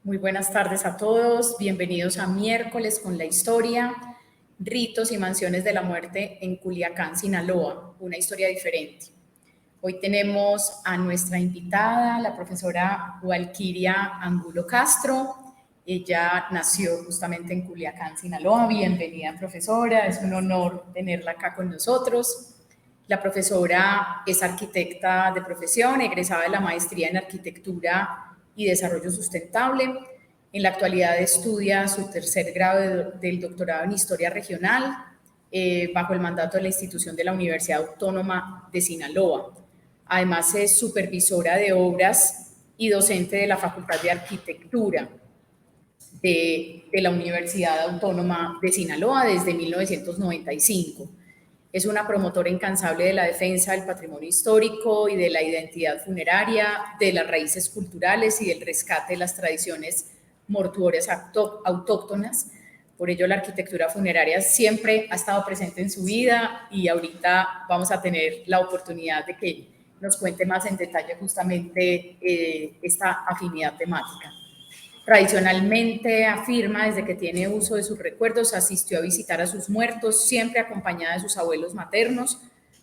Muy buenas tardes a todos, bienvenidos a Miércoles con la Historia, ritos y mansiones de la muerte en Culiacán, Sinaloa, una historia diferente. Hoy tenemos a nuestra invitada, la profesora Walkiria Angulo Castro. Ella nació justamente en Culiacán, Sinaloa. Bienvenida, profesora, es un honor tenerla acá con nosotros. La profesora es arquitecta de profesión, egresada de la maestría en Arquitectura y Desarrollo Sustentable. En la actualidad estudia su tercer grado del doctorado en Historia Regional bajo el mandato de la institución de la Universidad Autónoma de Sinaloa. Además es supervisora de obras y docente de la Facultad de Arquitectura de la Universidad Autónoma de Sinaloa desde 1995. Es una promotora incansable de la defensa del patrimonio histórico y de la identidad funeraria, de las raíces culturales y del rescate de las tradiciones mortuorias autóctonas. Por ello, la arquitectura funeraria siempre ha estado presente en su vida y ahorita vamos a tener la oportunidad de que nos cuente más en detalle justamente esta afinidad temática. Tradicionalmente afirma, desde que tiene uso de sus recuerdos, asistió a visitar a sus muertos, siempre acompañada de sus abuelos maternos.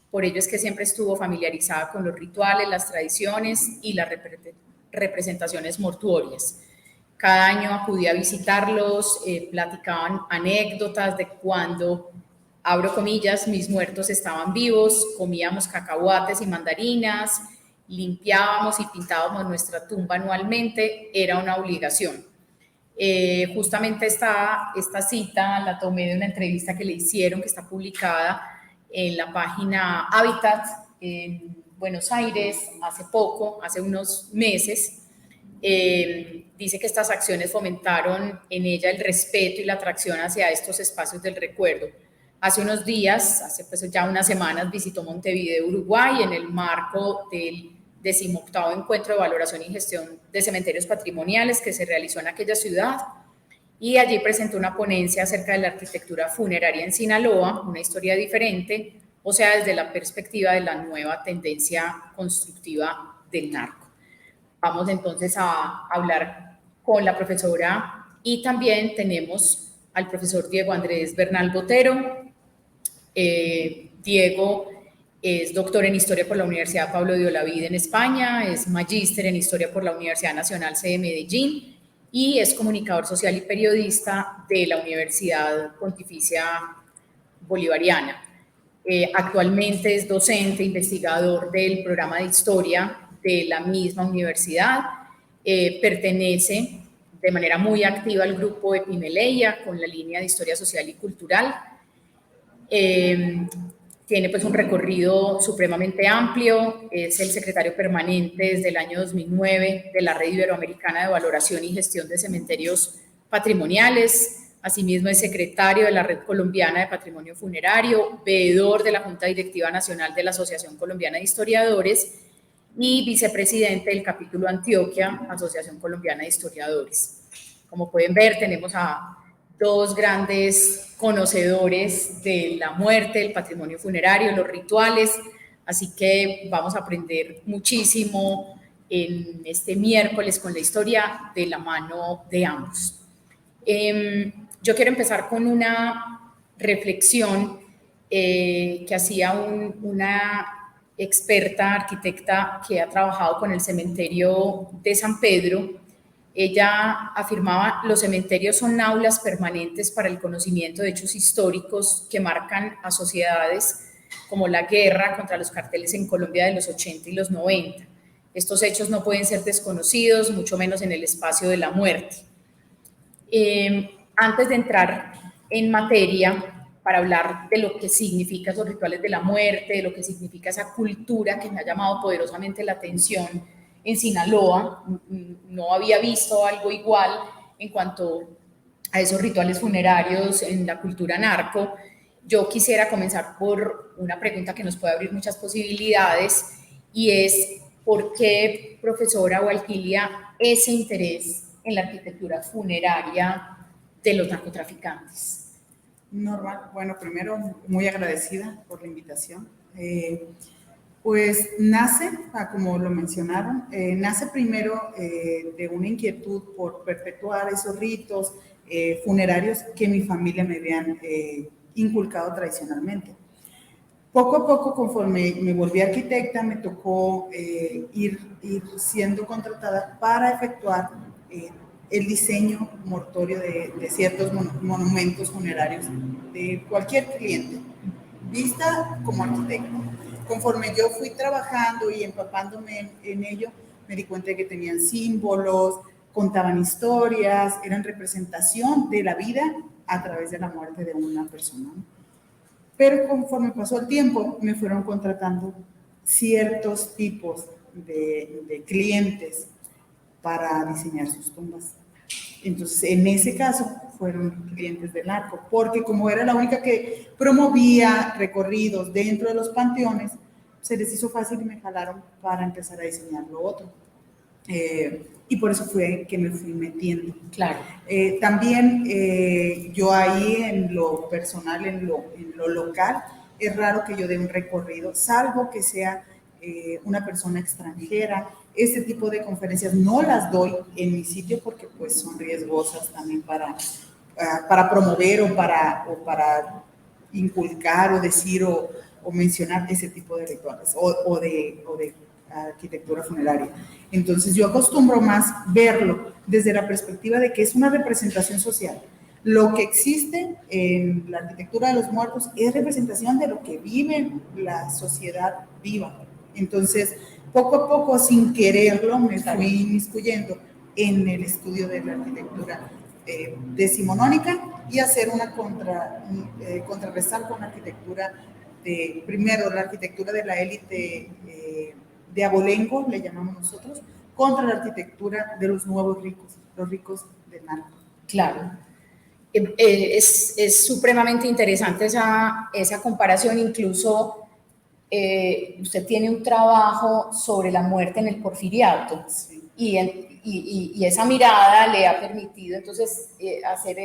Por ello es que siempre estuvo familiarizada con los rituales, las tradiciones y las representaciones mortuorias. Cada año acudía a visitarlos, platicaban anécdotas de cuando, abro comillas, mis muertos estaban vivos, comíamos cacahuates y mandarinas, limpiábamos y pintábamos nuestra tumba anualmente, era una obligación. Justamente esta cita la tomé de una entrevista que le hicieron, que está publicada en la página Habitat en Buenos Aires hace poco, hace unos meses. Dice que estas acciones fomentaron en ella el respeto y la atracción hacia estos espacios del recuerdo. Hace unos días, hace pues ya unas semanas, visitó Montevideo, Uruguay, en el marco del 18º Encuentro de Valoración y Gestión de Cementerios Patrimoniales que se realizó en aquella ciudad, y allí presentó una ponencia acerca de la arquitectura funeraria en Sinaloa, una historia diferente, o sea, desde la perspectiva de la nueva tendencia constructiva del narco. Vamos entonces a hablar con la profesora y también tenemos al profesor Diego Andrés Bernal Botero. Diego es doctor en Historia por la Universidad Pablo de Olavide en España, es magíster en Historia por la Universidad Nacional C de Medellín y es comunicador social y periodista de la Universidad Pontificia Bolivariana. Actualmente es docente, investigador del programa de Historia de la misma universidad, pertenece de manera muy activa al grupo Epimeleia con la línea de Historia Social y Cultural. Tiene pues un recorrido supremamente amplio, es el secretario permanente desde el año 2009 de la Red Iberoamericana de Valoración y Gestión de Cementerios Patrimoniales, asimismo es secretario de la Red Colombiana de Patrimonio Funerario, veedor de la Junta Directiva Nacional de la Asociación Colombiana de Historiadores y vicepresidente del capítulo Antioquia, Asociación Colombiana de Historiadores. Como pueden ver, tenemos a dos grandes conocedores de la muerte, del patrimonio funerario, los rituales, así que vamos a aprender muchísimo en este miércoles con la historia de la mano de ambos. Yo quiero empezar con una reflexión que hacía una experta arquitecta que ha trabajado con el cementerio de San Pedro. Ella afirmaba: los cementerios son aulas permanentes para el conocimiento de hechos históricos que marcan a sociedades, como la guerra contra los carteles en Colombia de los 80 y los 90. Estos hechos no pueden ser desconocidos, mucho menos en el espacio de la muerte. Antes de entrar en materia, para hablar de lo que significan esos rituales de la muerte, de lo que significa esa cultura que me ha llamado poderosamente la atención en Sinaloa, no había visto algo igual en cuanto a esos rituales funerarios en la cultura narco. Yo quisiera comenzar por una pregunta que nos puede abrir muchas posibilidades, y es: ¿por qué, profesora Walkiria, ese interés en la arquitectura funeraria de los narcotraficantes? Norma, bueno, primero muy agradecida por la invitación. Pues nace, como lo mencionaron, nace primero de una inquietud por perpetuar esos ritos funerarios que mi familia me habían inculcado tradicionalmente. Poco a poco, conforme me volví arquitecta, me tocó ir siendo contratada para efectuar el diseño mortuorio de ciertos monumentos funerarios de cualquier cliente, vista como arquitecto. Conforme yo fui trabajando y empapándome en ello, me di cuenta de que tenían símbolos, contaban historias, eran representación de la vida a través de la muerte de una persona. Pero conforme pasó el tiempo, me fueron contratando ciertos tipos de clientes para diseñar sus tumbas. Entonces, en ese caso, fueron clientes del narco, porque como era la única que promovía recorridos dentro de los panteones, se les hizo fácil y me jalaron para empezar a diseñar lo otro. Y por eso fue que me fui metiendo. Claro. También yo ahí en lo personal, en lo local, es raro que yo dé un recorrido, salvo que sea una persona extranjera. Este tipo de conferencias no las doy en mi sitio porque pues son riesgosas también para promover o para inculcar o decir o mencionar ese tipo de rituales o de arquitectura funeraria. Entonces yo acostumbro más verlo desde la perspectiva de que es una representación social. Lo que existe en la arquitectura de los muertos es representación de lo que vive la sociedad viva. Entonces, poco a poco, sin quererlo, me fui inmiscuyendo en el estudio de la arquitectura decimonónica y hacer una contrarrestar con la arquitectura primero la arquitectura de la élite de abolengo, le llamamos nosotros, contra la arquitectura de los nuevos ricos, los ricos del narco. Claro. Es supremamente interesante esa comparación, incluso usted tiene un trabajo sobre la muerte en el porfiriato, sí. y esa mirada le ha permitido entonces hacer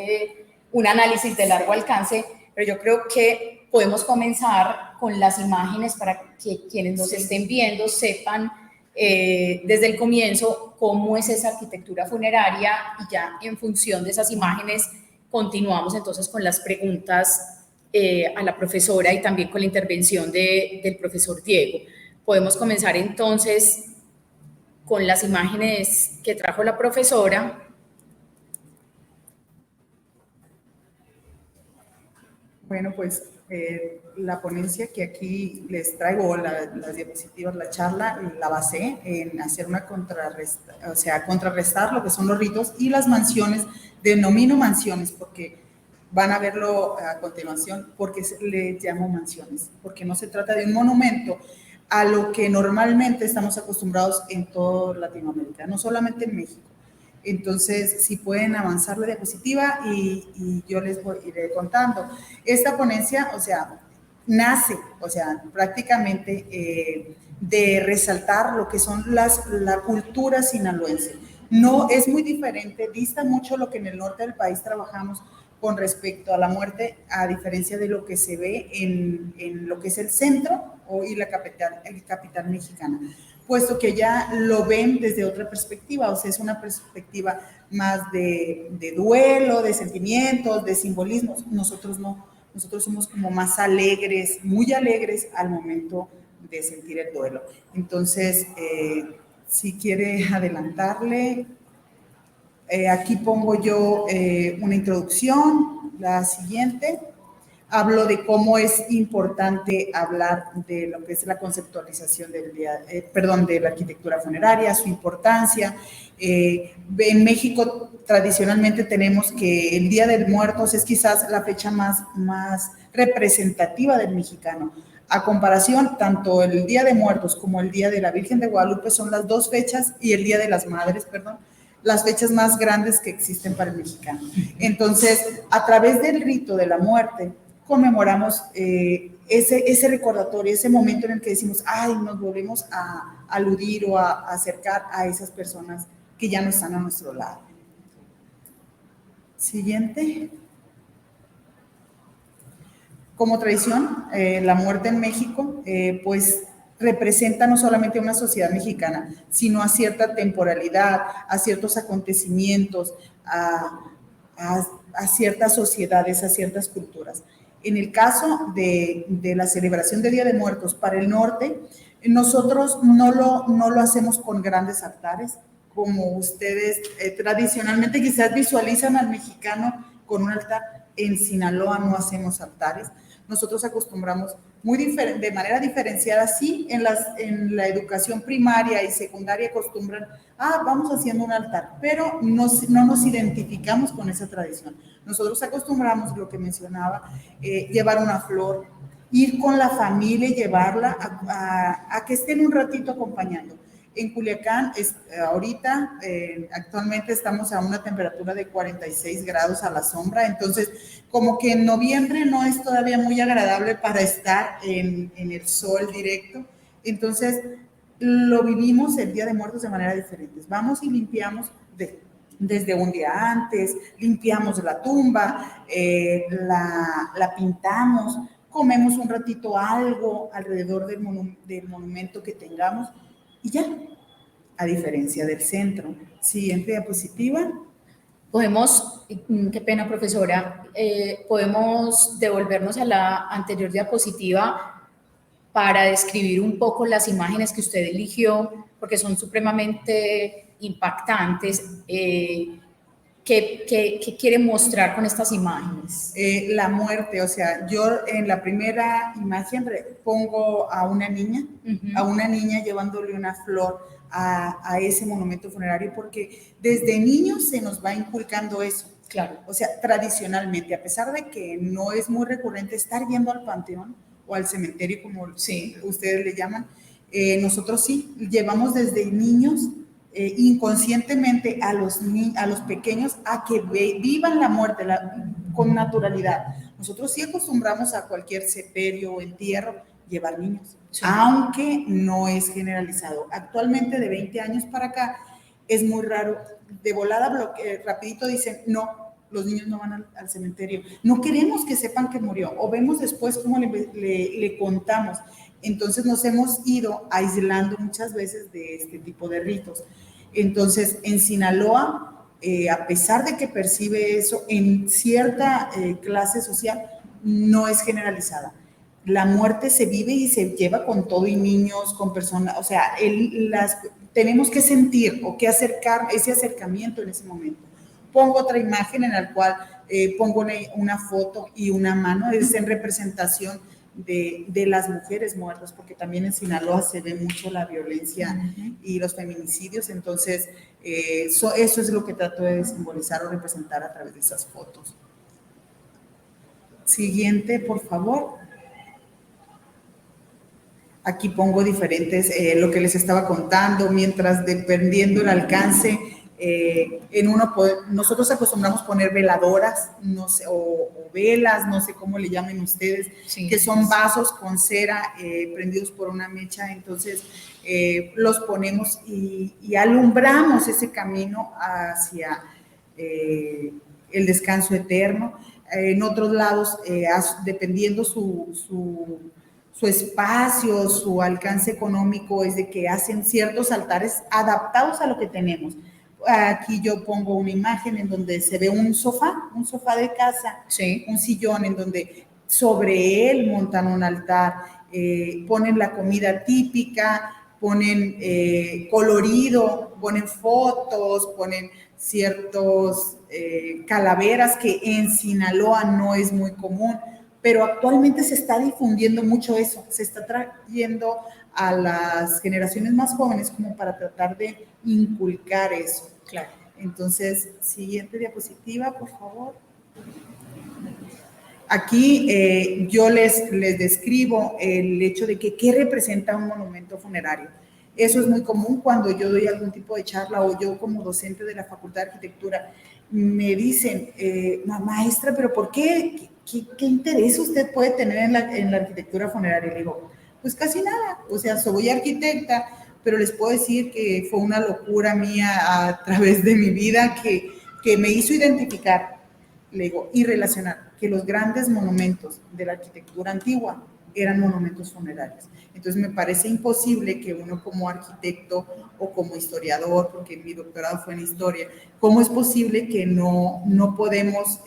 un análisis de largo alcance, pero yo creo que podemos comenzar con las imágenes para que quienes nos estén viendo sepan desde el comienzo cómo es esa arquitectura funeraria, y ya en función de esas imágenes continuamos entonces con las preguntas a la profesora y también con la intervención del profesor Diego. Podemos comenzar entonces con las imágenes que trajo la profesora. Bueno, pues la ponencia que aquí les traigo, las diapositivas, la charla, la basé en hacer una contrarrestar lo que son los ritos y las mansiones. Denomino mansiones porque van a verlo a continuación, porque les llamo mansiones, porque no se trata de un monumento a lo que normalmente estamos acostumbrados en toda Latinoamérica, no solamente en México. Entonces, si pueden avanzar la diapositiva y yo les iré contando. Esta ponencia, nace, prácticamente de resaltar lo que son la cultura sinaloense. No es muy diferente, dista mucho lo que en el norte del país trabajamos con respecto a la muerte, a diferencia de lo que se ve en lo que es el centro y la capital mexicana, puesto que ya lo ven desde otra perspectiva, es una perspectiva más de duelo, de sentimientos, de simbolismos. Nosotros no, nosotros somos como más alegres, muy alegres al momento de sentir el duelo. Entonces, si quiere adelantarle, aquí pongo yo una introducción, la siguiente. Hablo de cómo es importante hablar de lo que es la conceptualización de la arquitectura funeraria, su importancia. En México tradicionalmente tenemos que el Día de Muertos es quizás la fecha más representativa del mexicano. A comparación, tanto el Día de Muertos como el Día de la Virgen de Guadalupe son las dos fechas, y el Día de las Madres, las fechas más grandes que existen para el mexicano. Entonces, a través del rito de la muerte, conmemoramos ese recordatorio, ese momento en el que decimos, ay, nos volvemos a aludir o a acercar a esas personas que ya no están a nuestro lado. Siguiente. Como tradición, la muerte en México, pues representa no solamente a una sociedad mexicana, sino a cierta temporalidad, a ciertos acontecimientos, a ciertas sociedades, a ciertas culturas. En el caso de la celebración de Día de Muertos para el norte, nosotros no lo hacemos con grandes altares, como ustedes tradicionalmente quizás visualizan al mexicano con un altar. En Sinaloa no hacemos altares. Nosotros acostumbramos de manera diferenciada, sí, en la educación primaria y secundaria acostumbran, vamos haciendo un altar, pero no nos identificamos con esa tradición. Nosotros acostumbramos, lo que mencionaba, llevar una flor, ir con la familia y llevarla a que estén un ratito acompañando. En Culiacán, ahorita, actualmente estamos a una temperatura de 46 grados a la sombra, entonces como que en noviembre no es todavía muy agradable para estar en el sol directo, entonces lo vivimos el Día de Muertos de manera diferente. Vamos y limpiamos desde un día antes, limpiamos la tumba, la pintamos, comemos un ratito algo alrededor del monumento que tengamos, y ya, a diferencia del centro. Siguiente diapositiva. Podemos, qué pena profesora, podemos devolvernos a la anterior diapositiva para describir un poco las imágenes que usted eligió, porque son supremamente impactantes. ¿Qué quiere mostrar con estas imágenes? La muerte, o sea, yo en la primera imagen pongo a una niña, llevándole una flor a ese monumento funerario, porque desde niños se nos va inculcando eso. Claro. O sea, tradicionalmente, a pesar de que no es muy recurrente estar yendo al panteón o al cementerio, como ustedes le llaman, nosotros sí, llevamos desde niños inconscientemente a los pequeños a que vivan la muerte con naturalidad. Nosotros sí acostumbramos a cualquier sepelio o entierro llevar niños, aunque no es generalizado. Actualmente, de 20 años para acá, es muy raro. De volada, rapidito dicen, no, los niños no van al cementerio. No queremos que sepan que murió, o vemos después cómo le contamos. Entonces nos hemos ido aislando muchas veces de este tipo de ritos. Entonces, en Sinaloa, a pesar de que percibe eso en cierta clase social, no es generalizada. La muerte se vive y se lleva con todo, y niños, con personas, o sea, tenemos que sentir o que acercar ese acercamiento en ese momento. Pongo otra imagen en la cual pongo una foto y una mano, es en representación de las mujeres muertas, porque también en Sinaloa se ve mucho la violencia y los feminicidios, entonces eso es lo que trato de simbolizar o representar a través de esas fotos. Siguiente, por favor. Aquí pongo diferentes, lo que les estaba contando, mientras dependiendo el alcance, nosotros acostumbramos poner veladoras, no sé, o velas, no sé cómo le llamen ustedes, que son vasos con cera prendidos por una mecha. Entonces los ponemos y alumbramos ese camino hacia el descanso eterno. En otros lados, dependiendo su espacio, su alcance económico, es de que hacen ciertos altares adaptados a lo que tenemos. Aquí yo pongo una imagen en donde se ve un sofá de casa, un sillón en donde sobre él montan un altar, ponen la comida típica, ponen colorido, ponen fotos, ponen ciertos calaveras, que en Sinaloa no es muy común, pero actualmente se está difundiendo mucho eso, se está trayendo a las generaciones más jóvenes como para tratar de inculcar eso. Claro. Entonces, siguiente diapositiva, por favor. Aquí yo les describo el hecho de que qué representa un monumento funerario. Eso es muy común cuando yo doy algún tipo de charla, o yo como docente de la Facultad de Arquitectura me dicen, maestra, pero ¿por qué? ¿Qué interés usted puede tener en la arquitectura funeraria? Le digo, pues casi nada. O sea, soy arquitecta, pero les puedo decir que fue una locura mía a través de mi vida que me hizo identificar, le digo, y relacionar que los grandes monumentos de la arquitectura antigua eran monumentos funerarios. Entonces me parece imposible que uno como arquitecto o como historiador, porque mi doctorado fue en historia, ¿cómo es posible que no podamos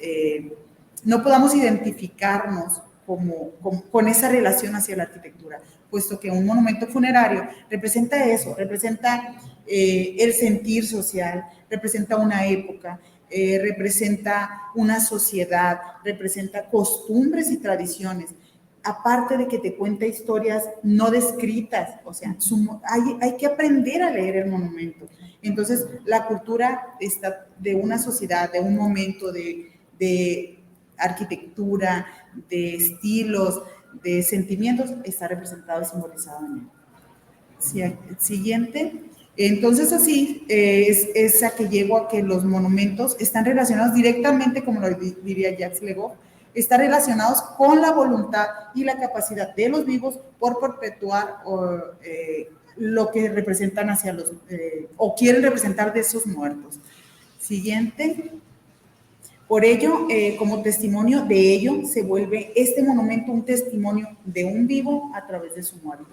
identificarnos con esa relación hacia la arquitectura? Puesto que un monumento funerario representa eso, representa el sentir social, representa una época, representa una sociedad, representa costumbres y tradiciones. Aparte de que te cuenta historias no descritas, o sea, hay que aprender a leer el monumento. Entonces, la cultura está de una sociedad, de un momento, de arquitectura, de estilos, de sentimientos, está representado y simbolizado en él. Sí, siguiente. Entonces, así es a que llego a que los monumentos están relacionados directamente, como lo diría Jacques Legoff, están relacionados con la voluntad y la capacidad de los vivos por perpetuar lo que representan hacia los, o quieren representar de esos muertos. Siguiente. Por ello, como testimonio de ello, se vuelve este monumento un testimonio de un vivo a través de su muerte.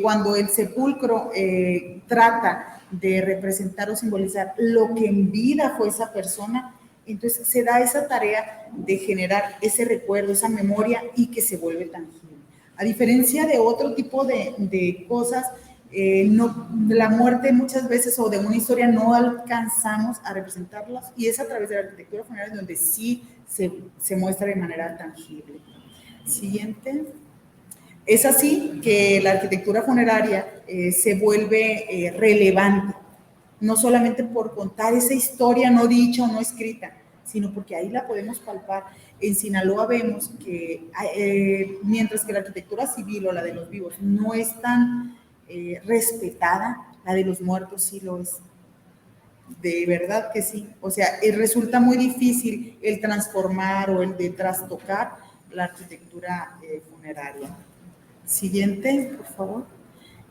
Cuando el sepulcro trata de representar o simbolizar lo que en vida fue esa persona, entonces se da esa tarea de generar ese recuerdo, esa memoria y que se vuelve tangible. A diferencia de otro tipo de cosas, la muerte muchas veces o de una historia no alcanzamos a representarlas y es a través de la arquitectura funeraria donde sí se muestra de manera tangible. Siguiente. Es así que la arquitectura funeraria se vuelve relevante, no solamente por contar esa historia no dicha o no escrita, sino porque ahí la podemos palpar. En Sinaloa vemos que mientras que la arquitectura civil o la de los vivos no es tan respetada, la de los muertos sí lo es. De verdad que sí. O sea, resulta muy difícil el transformar o el de trastocar la arquitectura funeraria. Siguiente, por favor.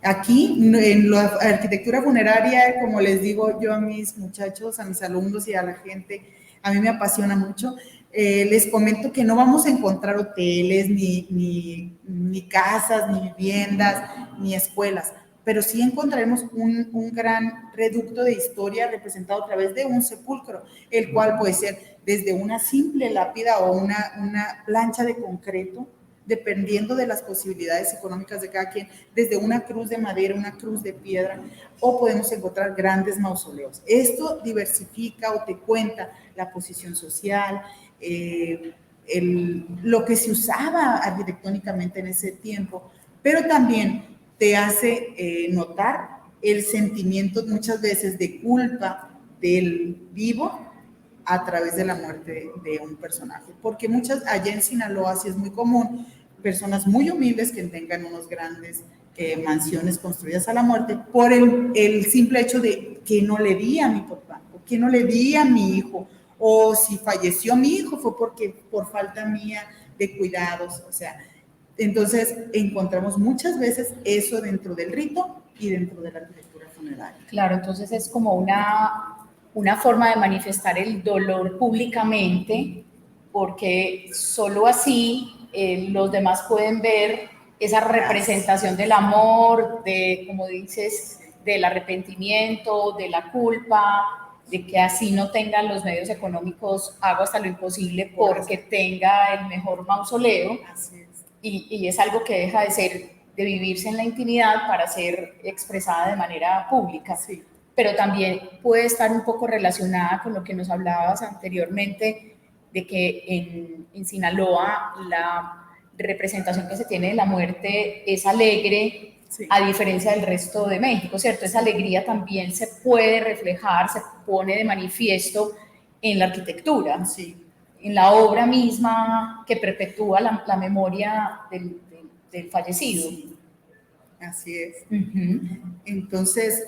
Aquí, en la arquitectura funeraria, como les digo yo a mis muchachos, a mis alumnos y a la gente, a mí me apasiona mucho. Les comento que no vamos a encontrar hoteles, ni casas, ni viviendas, ni escuelas, pero sí encontraremos un gran reducto de historia representado a través de un sepulcro, el cual puede ser desde una simple lápida o una plancha de concreto, dependiendo de las posibilidades económicas de cada quien, desde una cruz de madera, una cruz de piedra, o podemos encontrar grandes mausoleos. Esto diversifica o te cuenta la posición social, lo que se usaba arquitectónicamente en ese tiempo, pero también te hace notar el sentimiento muchas veces de culpa del vivo a través de la muerte de un personaje, porque allá en Sinaloa sí es muy común personas muy humildes que tengan unos grandes mansiones construidas a la muerte por el simple hecho de que no le di a mi papá, o que no le di a mi hijo, o si falleció mi hijo fue por falta mía de cuidados, o sea, entonces encontramos muchas veces eso dentro del rito y dentro de la arquitectura funeraria. Claro, entonces es como una forma de manifestar el dolor públicamente, porque solo así los demás pueden ver esa representación del amor, de, como dices, del arrepentimiento, de la culpa, de que así no tengan los medios económicos, hago hasta lo imposible porque tenga el mejor mausoleo. Así es. Y es algo que deja de vivirse en la intimidad para ser expresada de manera pública. Sí. Pero también puede estar un poco relacionada con lo que nos hablabas anteriormente, de que en Sinaloa la representación que se tiene de la muerte es alegre, sí, a diferencia del resto de México, ¿cierto? Esa alegría también se puede reflejar, se pone de manifiesto en la arquitectura, sí, en la obra misma que perpetúa la memoria del fallecido. Sí. Así es. Entonces,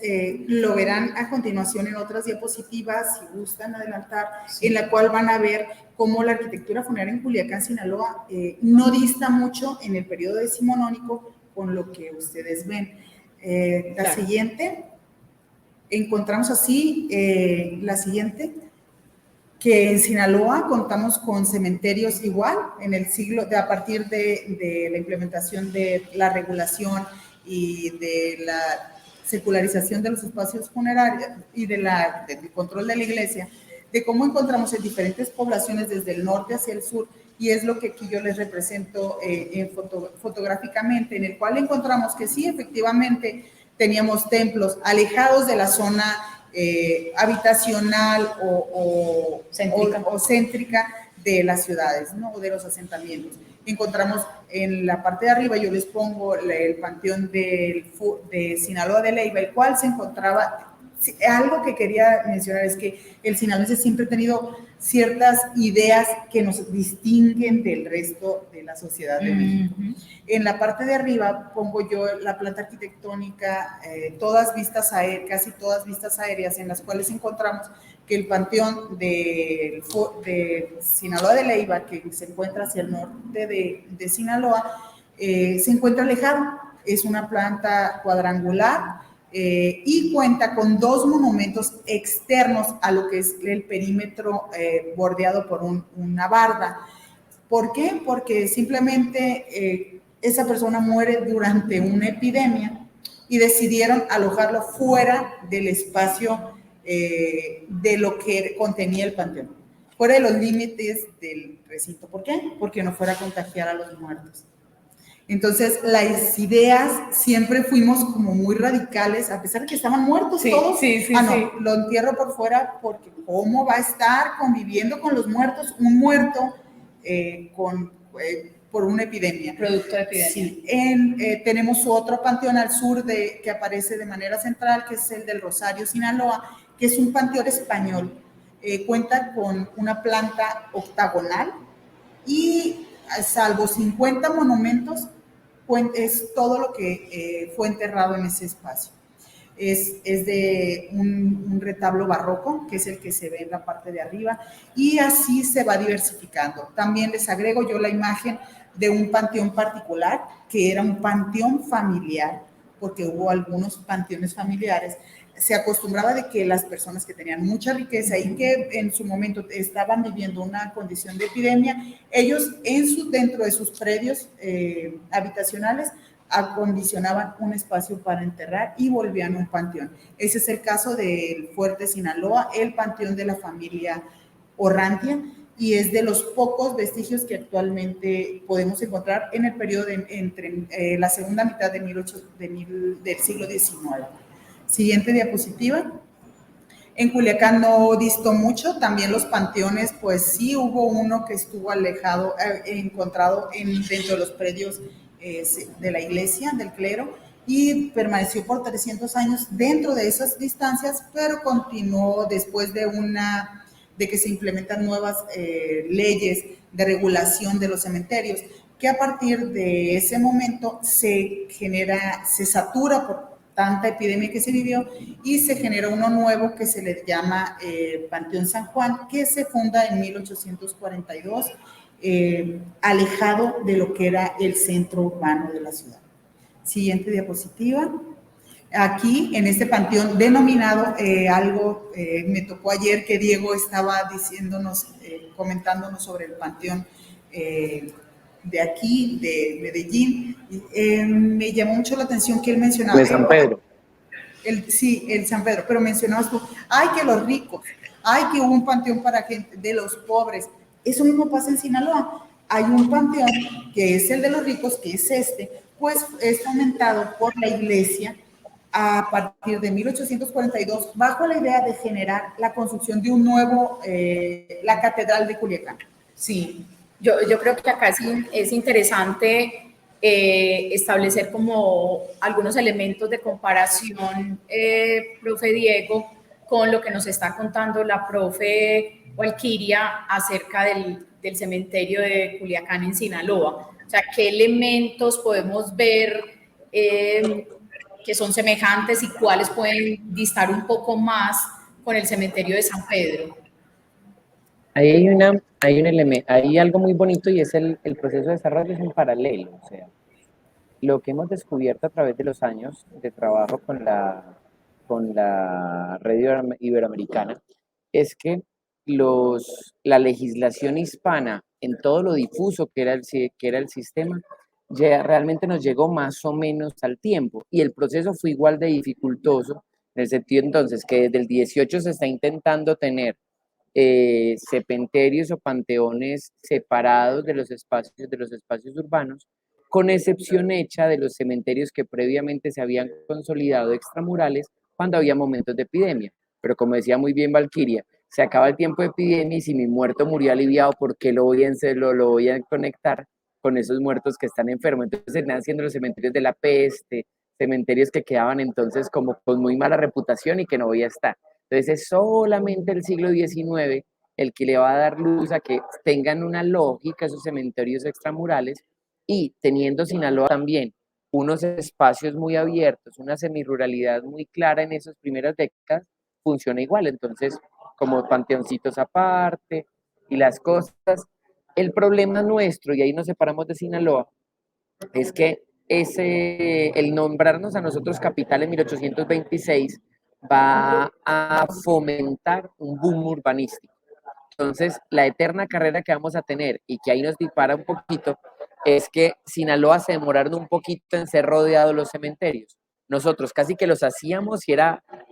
lo verán a continuación en otras diapositivas, si gustan adelantar, sí, en la cual van a ver cómo la arquitectura funeraria en Culiacán, Sinaloa, no dista mucho en el periodo decimonónico con lo que ustedes ven. La siguiente, encontramos así, la siguiente. que en Sinaloa contamos con cementerios igual, a partir de la implementación de la regulación y de la secularización de los espacios funerarios y del control de la iglesia, de cómo encontramos en diferentes poblaciones desde el norte hacia el sur, y es lo que aquí yo les represento fotográficamente, en el cual encontramos que sí, efectivamente, teníamos templos alejados de la zona habitacional o céntrica de las ciudades, ¿no? O de los asentamientos. Encontramos en la parte de arriba, yo les pongo el panteón de Sinaloa de Leyva, el cual se encontraba. Algo que quería mencionar es que el sinaloense siempre ha tenido ciertas ideas que nos distinguen del resto de la sociedad de México. En la parte de arriba pongo yo la planta arquitectónica, todas vistas aéreas, casi todas vistas aéreas, en las cuales encontramos que el panteón de Sinaloa de Leyva, que se encuentra hacia el norte de Sinaloa, se encuentra alejado. Es una planta cuadrangular, y cuenta con 2 monumentos externos a lo que es el perímetro, bordeado por una barda. ¿Por qué? Porque simplemente esa persona muere durante una epidemia y decidieron alojarlo fuera del espacio, de lo que contenía el panteón, fuera de los límites del recinto. ¿Por qué? Porque no fuera a contagiar a los muertos. Entonces, las ideas siempre fuimos como muy radicales, a pesar de que estaban muertos todos. Lo entierro por fuera porque ¿cómo va a estar conviviendo con los muertos un muerto por una epidemia? Producto de epidemia. Sí. Tenemos otro panteón al sur que aparece de manera central, que es el del Rosario, Sinaloa, que es un panteón español. Cuenta con una planta octagonal y, salvo 50 monumentos, es todo lo que fue enterrado en ese espacio. Es de un retablo barroco, que es el que se ve en la parte de arriba, y así se va diversificando. También les agrego yo la imagen de un panteón particular, que era un panteón familiar, porque hubo algunos panteones familiares. Se acostumbraba de que las personas que tenían mucha riqueza y que en su momento estaban viviendo una condición de epidemia, ellos dentro de sus predios habitacionales acondicionaban un espacio para enterrar y volvían a un panteón. Ese es el caso del Fuerte Sinaloa, el panteón de la familia Orrantia, y es de los pocos vestigios que actualmente podemos encontrar en el periodo entre la segunda mitad del siglo XIX. Siguiente diapositiva. En Culiacán no distó mucho, también los panteones, pues sí hubo uno que estuvo alejado, encontrado dentro de los predios de la iglesia, del clero, y permaneció por 300 años dentro de esas distancias, pero continuó después de que se implementan nuevas leyes de regulación de los cementerios, que a partir de ese momento se satura por tanta epidemia que se vivió, y se generó uno nuevo que se le llama Panteón San Juan, que se funda en 1842, alejado de lo que era el centro urbano de la ciudad. Siguiente diapositiva. Aquí, en este panteón denominado, me tocó ayer que Diego estaba comentándonos sobre el panteón de aquí, de Medellín. Me llamó mucho la atención que él mencionaba. De San Pedro. El San Pedro, pero mencionabas tú, que los ricos, que hubo un panteón para gente de los pobres. Eso mismo pasa en Sinaloa. Hay un panteón que es el de los ricos, que es pues es fomentado por la iglesia a partir de 1842, bajo la idea de generar la construcción de un nuevo, la Catedral de Culiacán. Sí, yo creo que acá es interesante establecer como algunos elementos de comparación, profe Diego, con lo que nos está contando la profe Walquiria acerca del cementerio de Culiacán en Sinaloa. O sea, ¿qué elementos podemos ver que son semejantes y cuáles pueden distar un poco más con el cementerio de San Pedro? Ahí hay algo muy bonito, y es el proceso de desarrollo es en paralelo. O sea, lo que hemos descubierto a través de los años de trabajo con la red iberoamericana es que la legislación hispana en todo lo difuso que era el sistema, ya realmente nos llegó más o menos al tiempo y el proceso fue igual de dificultoso en el sentido entonces que desde el 18 se está intentando tener cementerios o panteones separados de los espacios urbanos, con excepción hecha de los cementerios que previamente se habían consolidado extramurales cuando había momentos de epidemia. Pero como decía muy bien Valquiria, se acaba el tiempo de epidemia y si mi muerto murió aliviado, ¿por qué lo voy a conectar con esos muertos que están enfermos? Entonces se están haciendo los cementerios de la peste, cementerios que quedaban entonces como con muy mala reputación y que no voy a estar. Entonces es solamente el siglo XIX el que le va a dar luz a que tengan una lógica esos cementerios extramurales y teniendo Sinaloa también unos espacios muy abiertos, una semiruralidad muy clara en esas primeras décadas, funciona igual. Entonces, como panteoncitos aparte y las cosas. El problema nuestro, y ahí nos separamos de Sinaloa, es que el nombrarnos a nosotros capital en 1826 va a fomentar un boom urbanístico. Entonces, la eterna carrera que vamos a tener y que ahí nos dispara un poquito es que Sinaloa se demoraron un poquito en ser rodeados los cementerios. Nosotros casi que los hacíamos y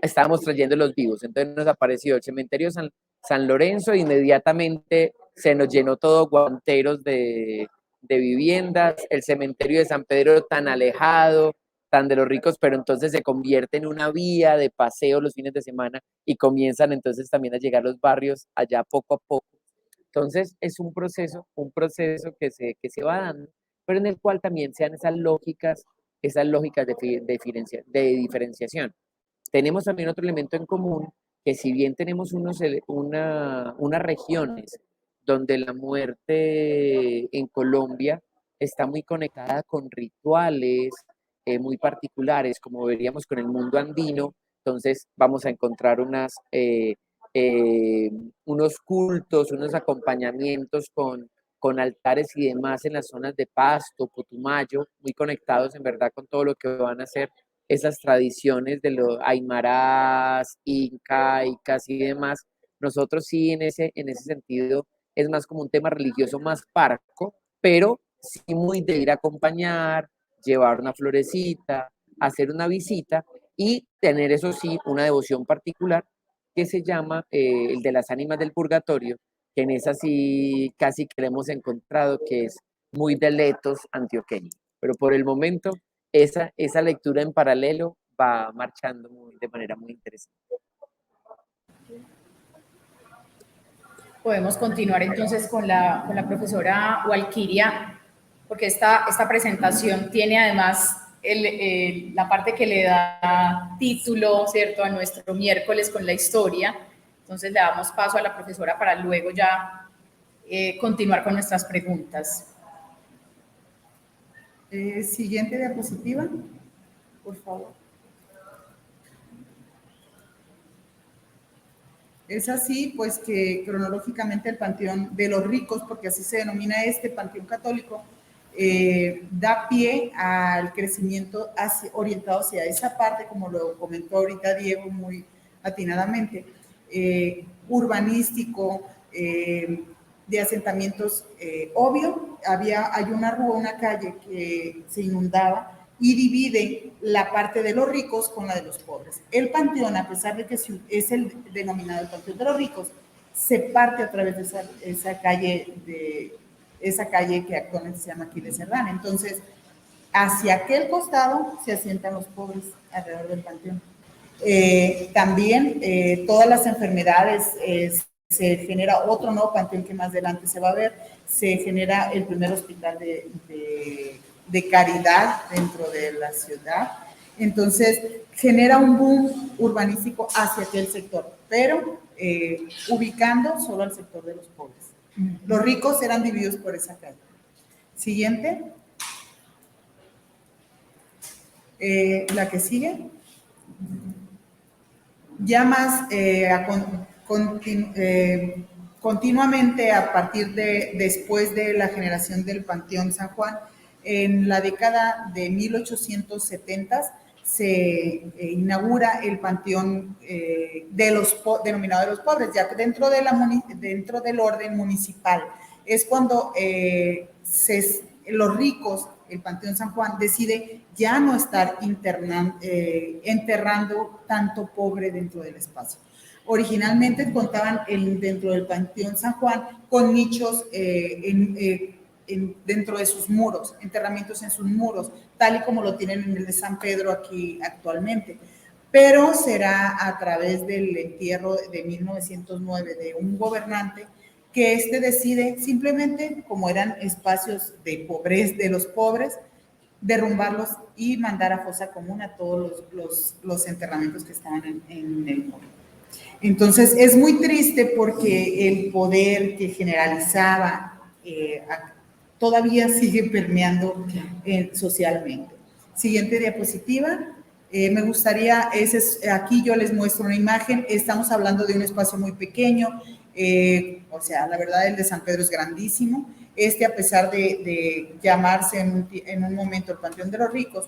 estábamos trayendo los vivos. Entonces nos apareció el cementerio San Lorenzo e inmediatamente se nos llenó todo guanteros de viviendas, el cementerio de San Pedro tan alejado, tan de los ricos, pero entonces se convierte en una vía de paseo los fines de semana y comienzan entonces también a llegar los barrios allá poco a poco. Entonces es un proceso que se va dando, pero en el cual también se dan esas lógicas de diferenciación. Tenemos también otro elemento en común, que si bien tenemos unas regiones donde la muerte en Colombia está muy conectada con rituales muy particulares, como veríamos con el mundo andino, entonces vamos a encontrar unos cultos, unos acompañamientos con altares y demás en las zonas de Pasto, Putumayo, muy conectados en verdad con todo lo que van a ser esas tradiciones de los aymarás, incaicas y demás. Nosotros sí en ese sentido es más como un tema religioso más parco, pero sí muy de ir a acompañar, llevar una florecita, hacer una visita y tener eso sí una devoción particular que se llama el de las ánimas del purgatorio, que en esa sí casi que le hemos encontrado que es muy de letos antioqueño. Pero por el momento esa lectura en paralelo va marchando de manera muy interesante. Podemos continuar entonces con la profesora Walquiria, porque esta presentación tiene además la parte que le da título, ¿cierto?, a nuestro miércoles con la historia. Entonces le damos paso a la profesora para luego ya continuar con nuestras preguntas. Siguiente diapositiva, por favor. Es así, pues que cronológicamente el Panteón de los Ricos, porque así se denomina este Panteón Católico, da pie al crecimiento orientado hacia esa parte, como lo comentó ahorita Diego muy atinadamente, urbanístico, de asentamientos. Obvio, hay una calle que se inundaba y divide la parte de los ricos con la de los pobres. El panteón, a pesar de que es el denominado el Panteón de los Ricos, se parte a través de esa calle que actualmente se llama Aquiles Cerdán. Entonces, hacia aquel costado se asientan los pobres alrededor del panteón. También todas las enfermedades, se genera otro nuevo panteón que más adelante se va a ver, se genera el primer hospital de caridad dentro de la ciudad. Entonces, genera un boom urbanístico hacia aquel sector, pero ubicando solo al sector de los pobres. Los ricos eran divididos por esa calle. Siguiente. La que sigue. Ya más continuamente a partir después de la generación del Panteón San Juan, en la década de 1870 inaugura el panteón denominado de los pobres, ya que dentro del orden municipal. Es cuando los ricos, el Panteón San Juan, decide ya no estar enterrando tanto pobre dentro del espacio. Originalmente contaban dentro del Panteón San Juan con nichos dentro de sus muros, enterramientos en sus muros, tal y como lo tienen en el de San Pedro aquí actualmente. Pero será a través del entierro de 1909 de un gobernante que decide simplemente, como eran espacios de pobreza de los pobres, derrumbarlos y mandar a fosa común a todos los enterramientos que estaban en el muro. Entonces es muy triste porque el poder que generalizaba todavía sigue permeando socialmente. Siguiente diapositiva. Me gustaría, aquí yo les muestro una imagen. Estamos hablando de un espacio muy pequeño, o sea, la verdad el de San Pedro es grandísimo. A pesar de llamarse en un momento el Panteón de los Ricos,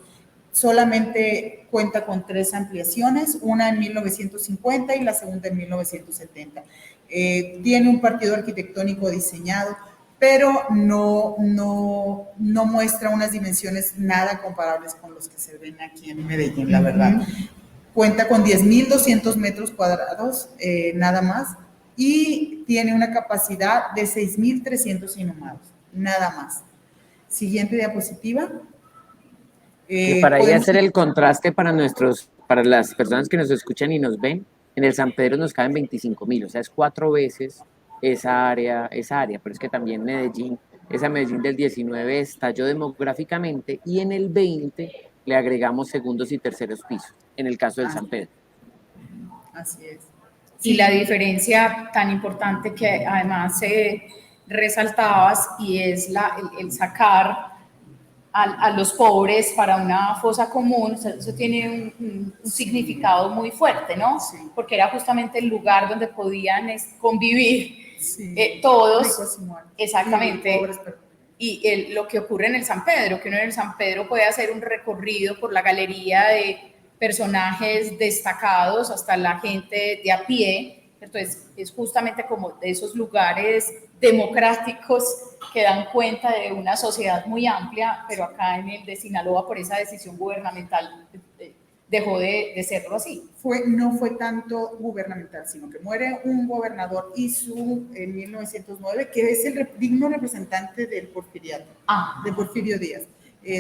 solamente cuenta con 3 ampliaciones, una en 1950 y la segunda en 1970. Tiene un partido arquitectónico diseñado, pero no muestra unas dimensiones nada comparables con los que se ven aquí en Medellín, la verdad. Cuenta con 10.200 metros cuadrados, nada más, y tiene una capacidad de 6.300 inhumados, nada más. Siguiente diapositiva. Para ahí hacer el contraste para las personas que nos escuchan y nos ven, en el San Pedro nos caben 25.000, o sea, es 4 veces esa área, pero es que también esa Medellín del 19 estalló demográficamente y en el 20 le agregamos segundos y terceros pisos, en el caso del San Pedro. Así es. Y la diferencia tan importante que además resaltabas, y es el sacar a los pobres para una fosa común, eso tiene un significado muy fuerte, ¿no? Sí. Porque era justamente el lugar donde podían convivir todos. Ricos y muertos. Exactamente. Y pobres, y lo que ocurre en el San Pedro, que uno en el San Pedro puede hacer un recorrido por la galería de personajes destacados hasta la gente de a pie. Entonces es justamente como de esos lugares democráticos que dan cuenta de una sociedad muy amplia, pero acá en el de Sinaloa, por esa decisión gubernamental, dejó de serlo así. No fue tanto gubernamental, sino que muere un gobernador en 1909, que es el digno representante del porfiriato, de Porfirio Díaz.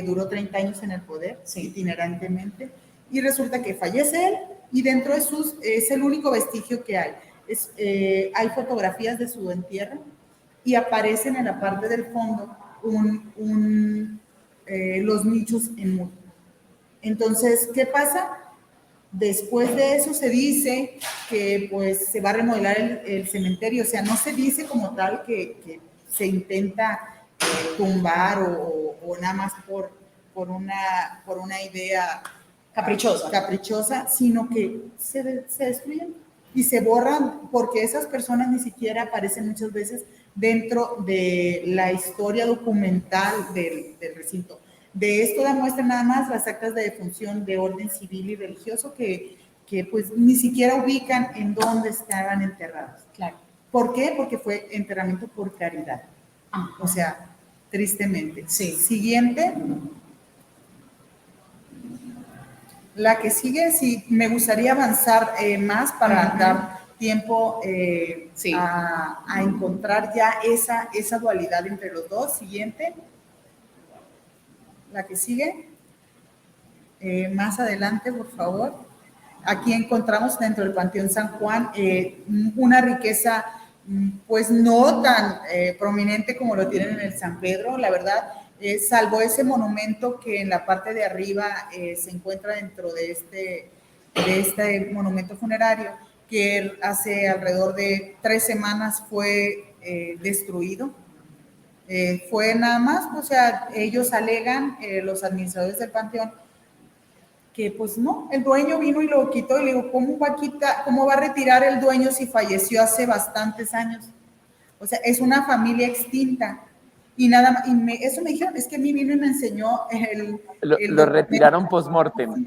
Duró 30 años en el poder, itinerantemente, y resulta que fallece él, y dentro de es el único vestigio que hay. Hay fotografías de su entierro, y aparecen en la parte del fondo los nichos en muro. Entonces, ¿qué pasa? Después de eso se dice que pues se va a remodelar el cementerio, o sea, no se dice como tal que se intenta tumbar o nada más por una idea caprichosa, sino que se destruyen y se borran, porque esas personas ni siquiera aparecen muchas veces dentro de la historia documental del recinto. De esto demuestran nada más las actas de defunción de orden civil y religioso que pues ni siquiera ubican en dónde estaban enterrados. Claro. ¿Por qué? Porque fue enterramiento por caridad. Ajá. O sea, tristemente. Sí. Siguiente. La que sigue, sí, me gustaría avanzar más para dar tiempo a encontrar ya esa dualidad entre los dos. Siguiente. La que sigue. Más adelante, por favor. Aquí encontramos dentro del Panteón San Juan una riqueza pues no tan prominente como lo tienen en el San Pedro, la verdad, salvo ese monumento que en la parte de arriba se encuentra dentro de este monumento funerario, que hace alrededor de 3 semanas fue destruido. Fue nada más, o sea, ellos alegan, los administradores del panteón, que pues no, el dueño vino y lo quitó, y le digo, ¿cómo va a retirar el dueño si falleció hace bastantes años? O sea, es una familia extinta. Y nada más, eso me dijeron, es que a mí vino y me enseñó lo retiraron post-mortem.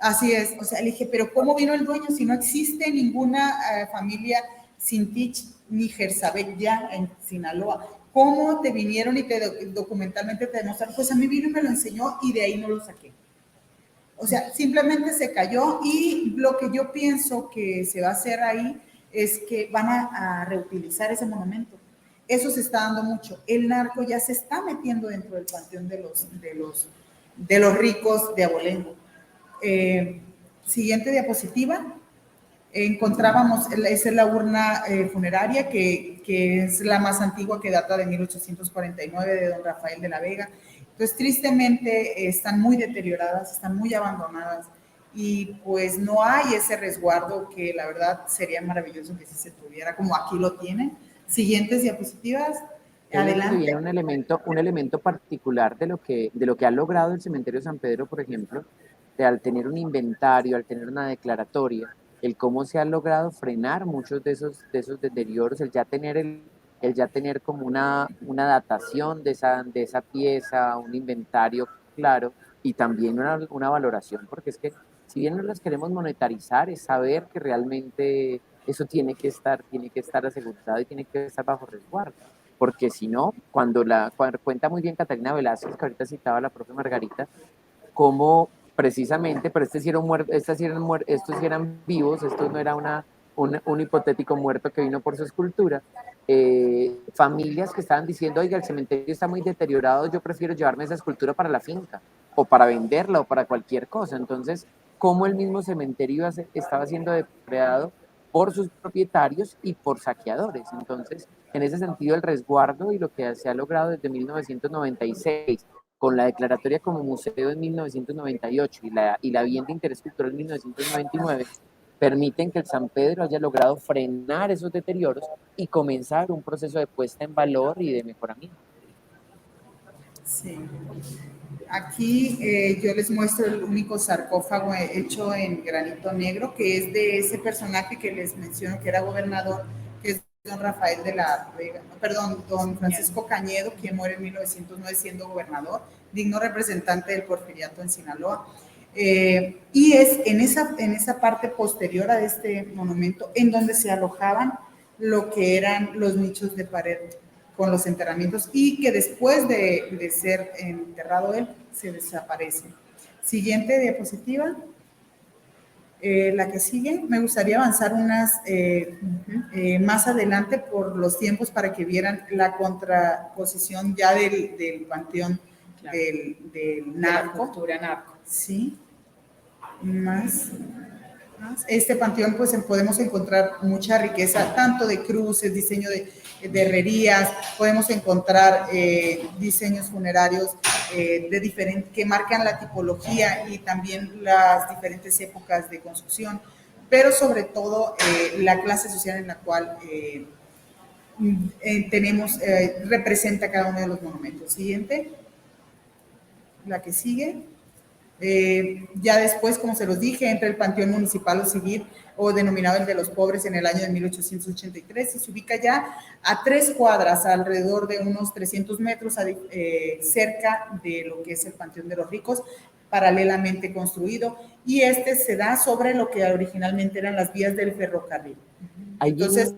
Así es, o sea, le dije, pero ¿cómo vino el dueño si no existe ninguna familia Sintich ni Jerzabel ya en Sinaloa? ¿Cómo te vinieron y documentalmente te demostraron? Pues a mí vino y me lo enseñó y de ahí no lo saqué. O sea, simplemente se cayó y lo que yo pienso que se va a hacer ahí es que van a reutilizar ese monumento. Eso se está dando mucho. El narco ya se está metiendo dentro del panteón de los ricos de Abolengo. Siguiente diapositiva. Encontrábamos, esa es la urna funeraria que es la más antigua, que data de 1849, de don Rafael de la Vega. Entonces, tristemente, están muy deterioradas, están muy abandonadas y pues no hay ese resguardo que la verdad sería maravilloso que si se tuviera, como aquí lo tienen. Siguientes diapositivas. Adelante. Viene un elemento particular de lo que ha logrado el cementerio San Pedro, por ejemplo, de al tener un inventario, al tener una declaratoria, el cómo se ha logrado frenar muchos de esos deterioros, el ya tener como una datación de esa pieza, un inventario claro y también una valoración, porque es que si bien no las queremos monetarizar, es saber que realmente eso tiene que estar asegurado y tiene que estar bajo resguardo. Porque si no, cuando cuenta muy bien Catalina Velázquez, que ahorita citaba la propia Margarita, cómo precisamente, pero estos sí eran vivos, esto no era un hipotético muerto que vino por su escultura, familias que estaban diciendo, oiga, el cementerio está muy deteriorado, yo prefiero llevarme esa escultura para la finca, o para venderla, o para cualquier cosa. Entonces, cómo el mismo cementerio estaba siendo depredado por sus propietarios y por saqueadores. Entonces, en ese sentido, el resguardo y lo que se ha logrado desde 1996 con la declaratoria como museo en 1998 y la bien de interés cultural en 1999, permiten que el San Pedro haya logrado frenar esos deterioros y comenzar un proceso de puesta en valor y de mejoramiento. Sí. Aquí yo les muestro el único sarcófago hecho en granito negro, que es de ese personaje que les menciono que era gobernador, que es don Rafael de la Vega, perdón, don Francisco Cañedo, quien muere en 1909 siendo gobernador, digno representante del porfiriato en Sinaloa. Y es en esa parte posterior a este monumento en donde se alojaban lo que eran los nichos de pared con los enterramientos y que después de ser enterrado él, se desaparece. Siguiente diapositiva. La que sigue, me gustaría avanzar unas más adelante por los tiempos para que vieran la contraposición ya del panteón claro. del narco. De la cultura narco. Sí. Más. Este panteón, pues podemos encontrar mucha riqueza, tanto de cruces, diseño de herrerías, podemos encontrar diseños funerarios que marcan la tipología y también las diferentes épocas de construcción, pero sobre todo la clase social en la cual representa cada uno de los monumentos. Siguiente, la que sigue. Ya después, como se los dije, entra el Panteón Municipal o Civil, o denominado el de los Pobres, en el año de 1883, y se ubica ya a 3 cuadras, alrededor de unos 300 metros, cerca de lo que es el Panteón de los Ricos, paralelamente construido, y este se da sobre lo que originalmente eran las vías del ferrocarril. Entonces,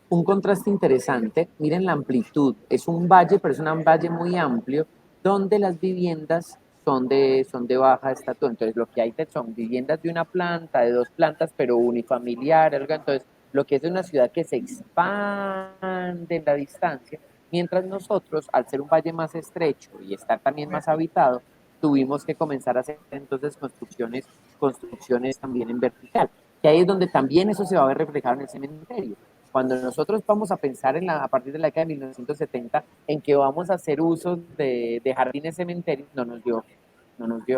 un contraste interesante, miren la amplitud, es un valle, pero es un valle muy amplio, donde las viviendas son de baja estatura. Entonces, lo que hay son viviendas de una planta, de 2 plantas, pero unifamiliar, algo. Entonces, lo que es de una ciudad que se expande en la distancia, mientras nosotros, al ser un valle más estrecho y estar también más habitado, tuvimos que comenzar a hacer entonces construcciones también en vertical. Que ahí es donde también eso se va a ver reflejado en el cementerio. Cuando nosotros vamos a pensar a partir de la década de 1970 en que vamos a hacer uso de jardines cementerios, no nos dio.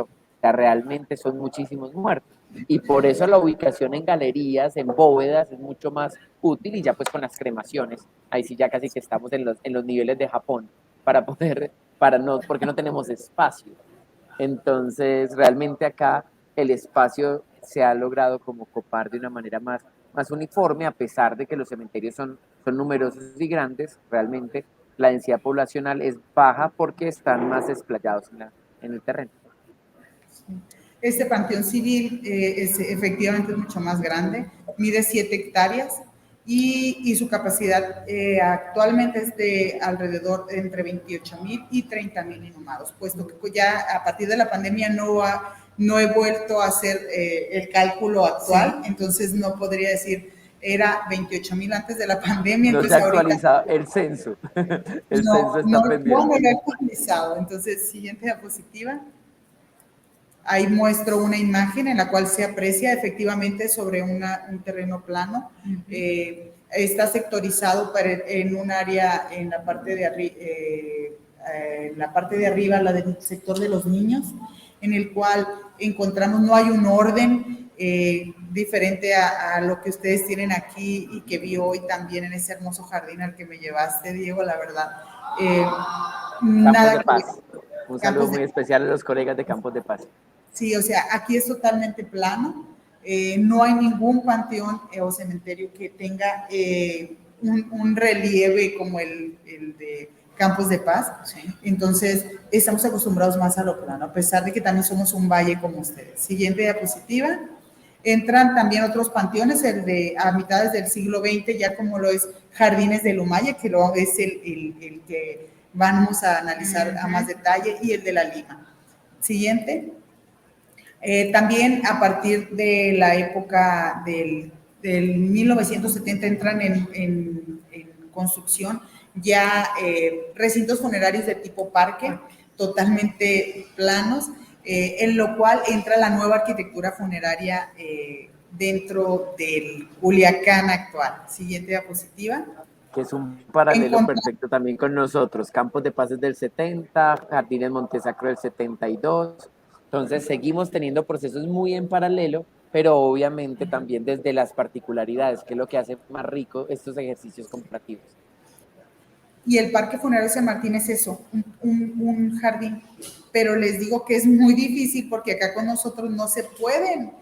O sea, realmente son muchísimos muertos. Y por eso la ubicación en galerías, en bóvedas, es mucho más útil, y ya pues con las cremaciones, ahí sí ya casi que estamos en los niveles de Japón, porque no tenemos espacio. Entonces, realmente acá el espacio se ha logrado como copar de una manera más uniforme, a pesar de que los cementerios son numerosos y grandes. Realmente la densidad poblacional es baja porque están más desplayados en el terreno. Este panteón civil efectivamente es mucho más grande, mide 7 hectáreas y su capacidad actualmente es de alrededor entre 28,000 y 30,000 inhumados, puesto que ya a partir de la pandemia no he vuelto a hacer el cálculo actual, sí. Entonces no podría decir, era 28,000 antes de la pandemia. No entonces se ha actualizado ahorita, el censo. El no, censo está no, pendiente. no lo he actualizado. Entonces, siguiente diapositiva. Ahí muestro una imagen en la cual se aprecia efectivamente sobre un terreno plano. Está sectorizado en un área en la parte de arriba, la del sector de los niños, en el cual encontramos, no hay un orden diferente a lo que ustedes tienen aquí y que vi hoy también en ese hermoso jardín al que me llevaste, Diego, la verdad. Campos de Paz. Un saludo muy especial a los colegas de Campos de Paz. Sí, o sea, aquí es totalmente plano, no hay ningún panteón o cementerio que tenga un relieve como el de Campos de Paz. Sí. Entonces, estamos acostumbrados más a lo plano, a pesar de que también somos un valle como ustedes. Siguiente diapositiva. Entran también otros panteones, el de a mitades del siglo XX, ya como lo es Jardines de Lumaya, que es el que vamos a analizar a más detalle, y el de La Lima. Siguiente. También a partir de la época del 1970 entran en construcción ya recintos funerarios de tipo parque, totalmente planos, en lo cual entra la nueva arquitectura funeraria dentro del Culiacán actual. Siguiente diapositiva. Que es un paralelo perfecto también con nosotros. Campos de Paz del 70, Jardines Montesacro del 72. Entonces seguimos teniendo procesos muy en paralelo, pero obviamente también desde las particularidades, que es lo que hace más rico estos ejercicios comparativos. Y el Parque Funerario San Martín es eso, un jardín, pero les digo que es muy difícil porque acá con nosotros no se pueden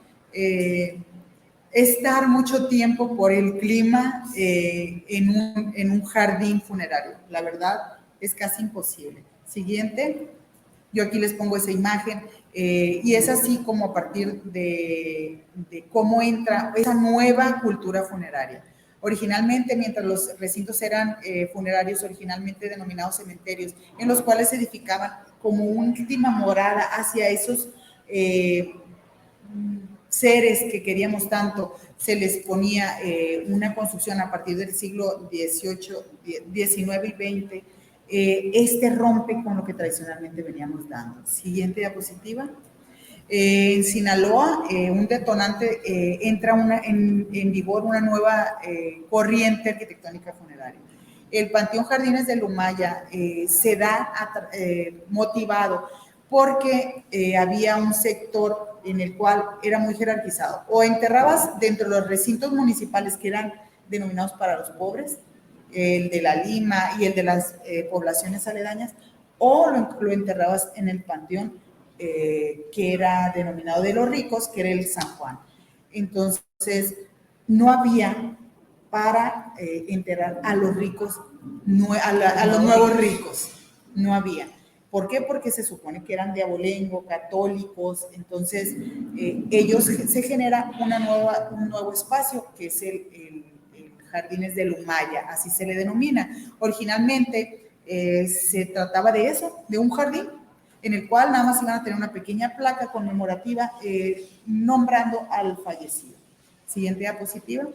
estar mucho tiempo por el clima en un jardín funerario. La verdad es casi imposible. Siguiente. Yo aquí les pongo esa imagen y es así como a partir de cómo entra esa nueva cultura funeraria. Originalmente, mientras los recintos eran funerarios, originalmente denominados cementerios, en los cuales se edificaban como última morada hacia esos seres que queríamos tanto, se les ponía una construcción a partir del siglo XVIII, XIX y XX, este rompe con lo que tradicionalmente veníamos dando. Siguiente diapositiva. En Sinaloa, un detonante, entra en vigor una nueva corriente arquitectónica funeraria. El Panteón Jardines de Lumaya se da motivado porque había un sector en el cual era muy jerarquizado. O enterrabas dentro de los recintos municipales que eran denominados para los pobres, el de La Lima y el de las poblaciones aledañas, o lo enterrabas en el panteón que era denominado de los ricos, que era el San Juan. Entonces, no había para enterrar a los ricos, a los nuevos ricos, no había. ¿Por qué? Porque se supone que eran de abolengo, católicos, entonces ellos se genera un nuevo espacio que es el Jardines de Lumaya, así se le denomina. Originalmente se trataba de eso, de un jardín en el cual nada más iban a tener una pequeña placa conmemorativa nombrando al fallecido. Siguiente diapositiva.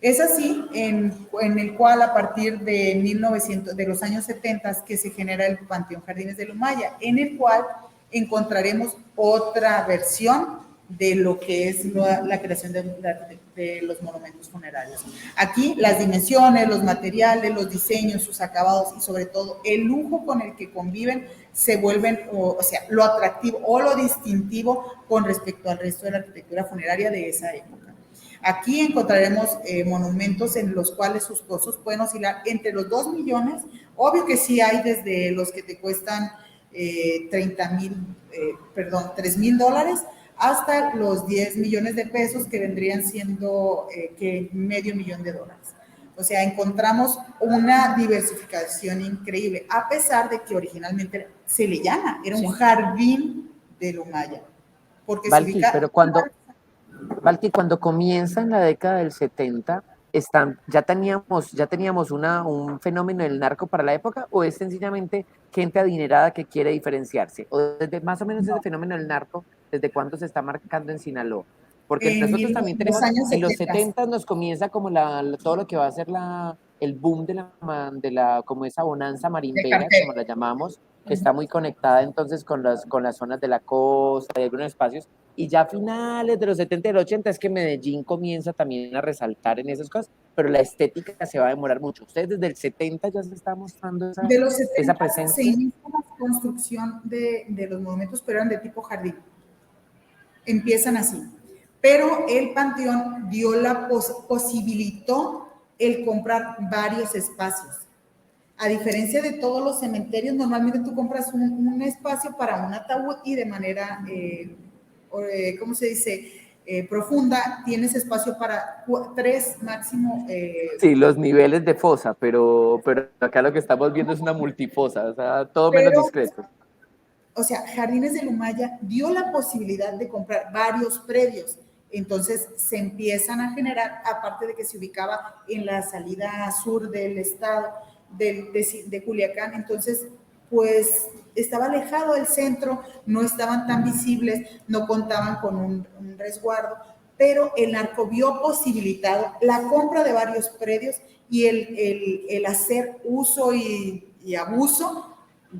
Es así en el cual a partir de los años 70 que se genera el Panteón Jardines de Lumaya, en el cual encontraremos otra versión de lo que es la creación de los monumentos funerarios. Aquí las dimensiones, los materiales, los diseños, sus acabados y sobre todo el lujo con el que conviven se vuelven, o sea, lo atractivo o lo distintivo con respecto al resto de la arquitectura funeraria de esa época. Aquí encontraremos monumentos en los cuales sus costos pueden oscilar entre los 2 millones, obvio que sí hay desde los que te cuestan $3,000 hasta los 10 millones de pesos que vendrían siendo medio millón de dólares. O sea, encontramos una diversificación increíble, a pesar de que originalmente se le llama, era un jardín de Lumaya. porque se Valky, ubica... pero cuando comienza en la década del 70, ¿ya teníamos un fenómeno del narco para la época o es sencillamente gente adinerada que quiere diferenciarse? O desde más o menos ese fenómeno del narco, ¿desde cuándo se está marcando en Sinaloa? Porque En nosotros también los tenemos, años en los 70. 70 nos comienza como todo lo que va a ser el boom como esa bonanza De marimbera, cartel. como la llamamos, que está muy conectada entonces con las zonas de la costa y algunos espacios. Y ya a finales de los 70 y los 80 es que Medellín comienza también a resaltar en esas cosas, pero la estética se va a demorar mucho. Ustedes desde el 70 ya se está mostrando De los esa 70 se presencia. inicia la construcción de los monumentos, pero eran de tipo jardín. Empiezan así. Pero el Panteón posibilitó el comprar varios espacios. A diferencia de todos los cementerios, normalmente tú compras un espacio para un ataúd y de manera, ¿cómo se dice? Profunda, tienes espacio para 3 máximo. Sí, los niveles de fosa, pero acá lo que estamos viendo es una multifosa, o sea, todo menos Pero, discreto. o sea, Jardines de Lumaya dio la posibilidad de comprar varios predios. Entonces se empiezan a generar, aparte de que se ubicaba en la salida sur del estado de Culiacán, entonces pues estaba alejado del centro, no estaban tan visibles, no contaban con un resguardo, pero el narco vio posibilitado la compra de varios predios y el hacer uso y abuso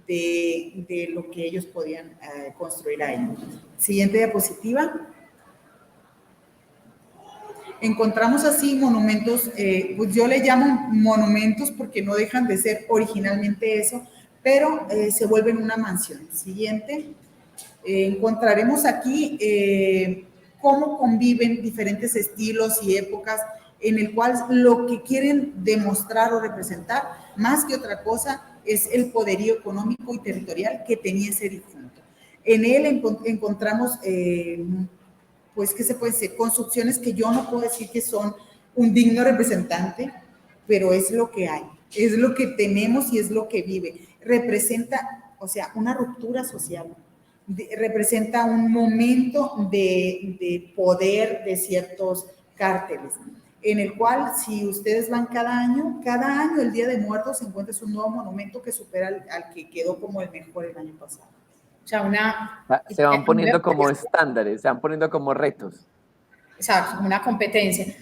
de lo que ellos podían construir ahí. Siguiente diapositiva. Encontramos así monumentos, pues yo le llamo monumentos porque no dejan de ser originalmente eso, pero se vuelven una mansión. Siguiente. Encontraremos aquí cómo conviven diferentes estilos y épocas en el cual lo que quieren demostrar o representar, más que otra cosa, es el poderío económico y territorial que tenía ese difunto. En él encontramos pues, ¿qué se puede decir? Construcciones que yo no puedo decir que son un digno representante, pero es lo que hay, es lo que tenemos y es lo que vive. Representa, o sea, una ruptura social, representa un momento de poder de ciertos cárteles, en el cual si ustedes van cada año el Día de Muertos se encuentra un nuevo monumento que supera al que quedó como el mejor el año pasado. O sea, Se van poniendo como estándares, se van poniendo como retos. Exacto, una competencia.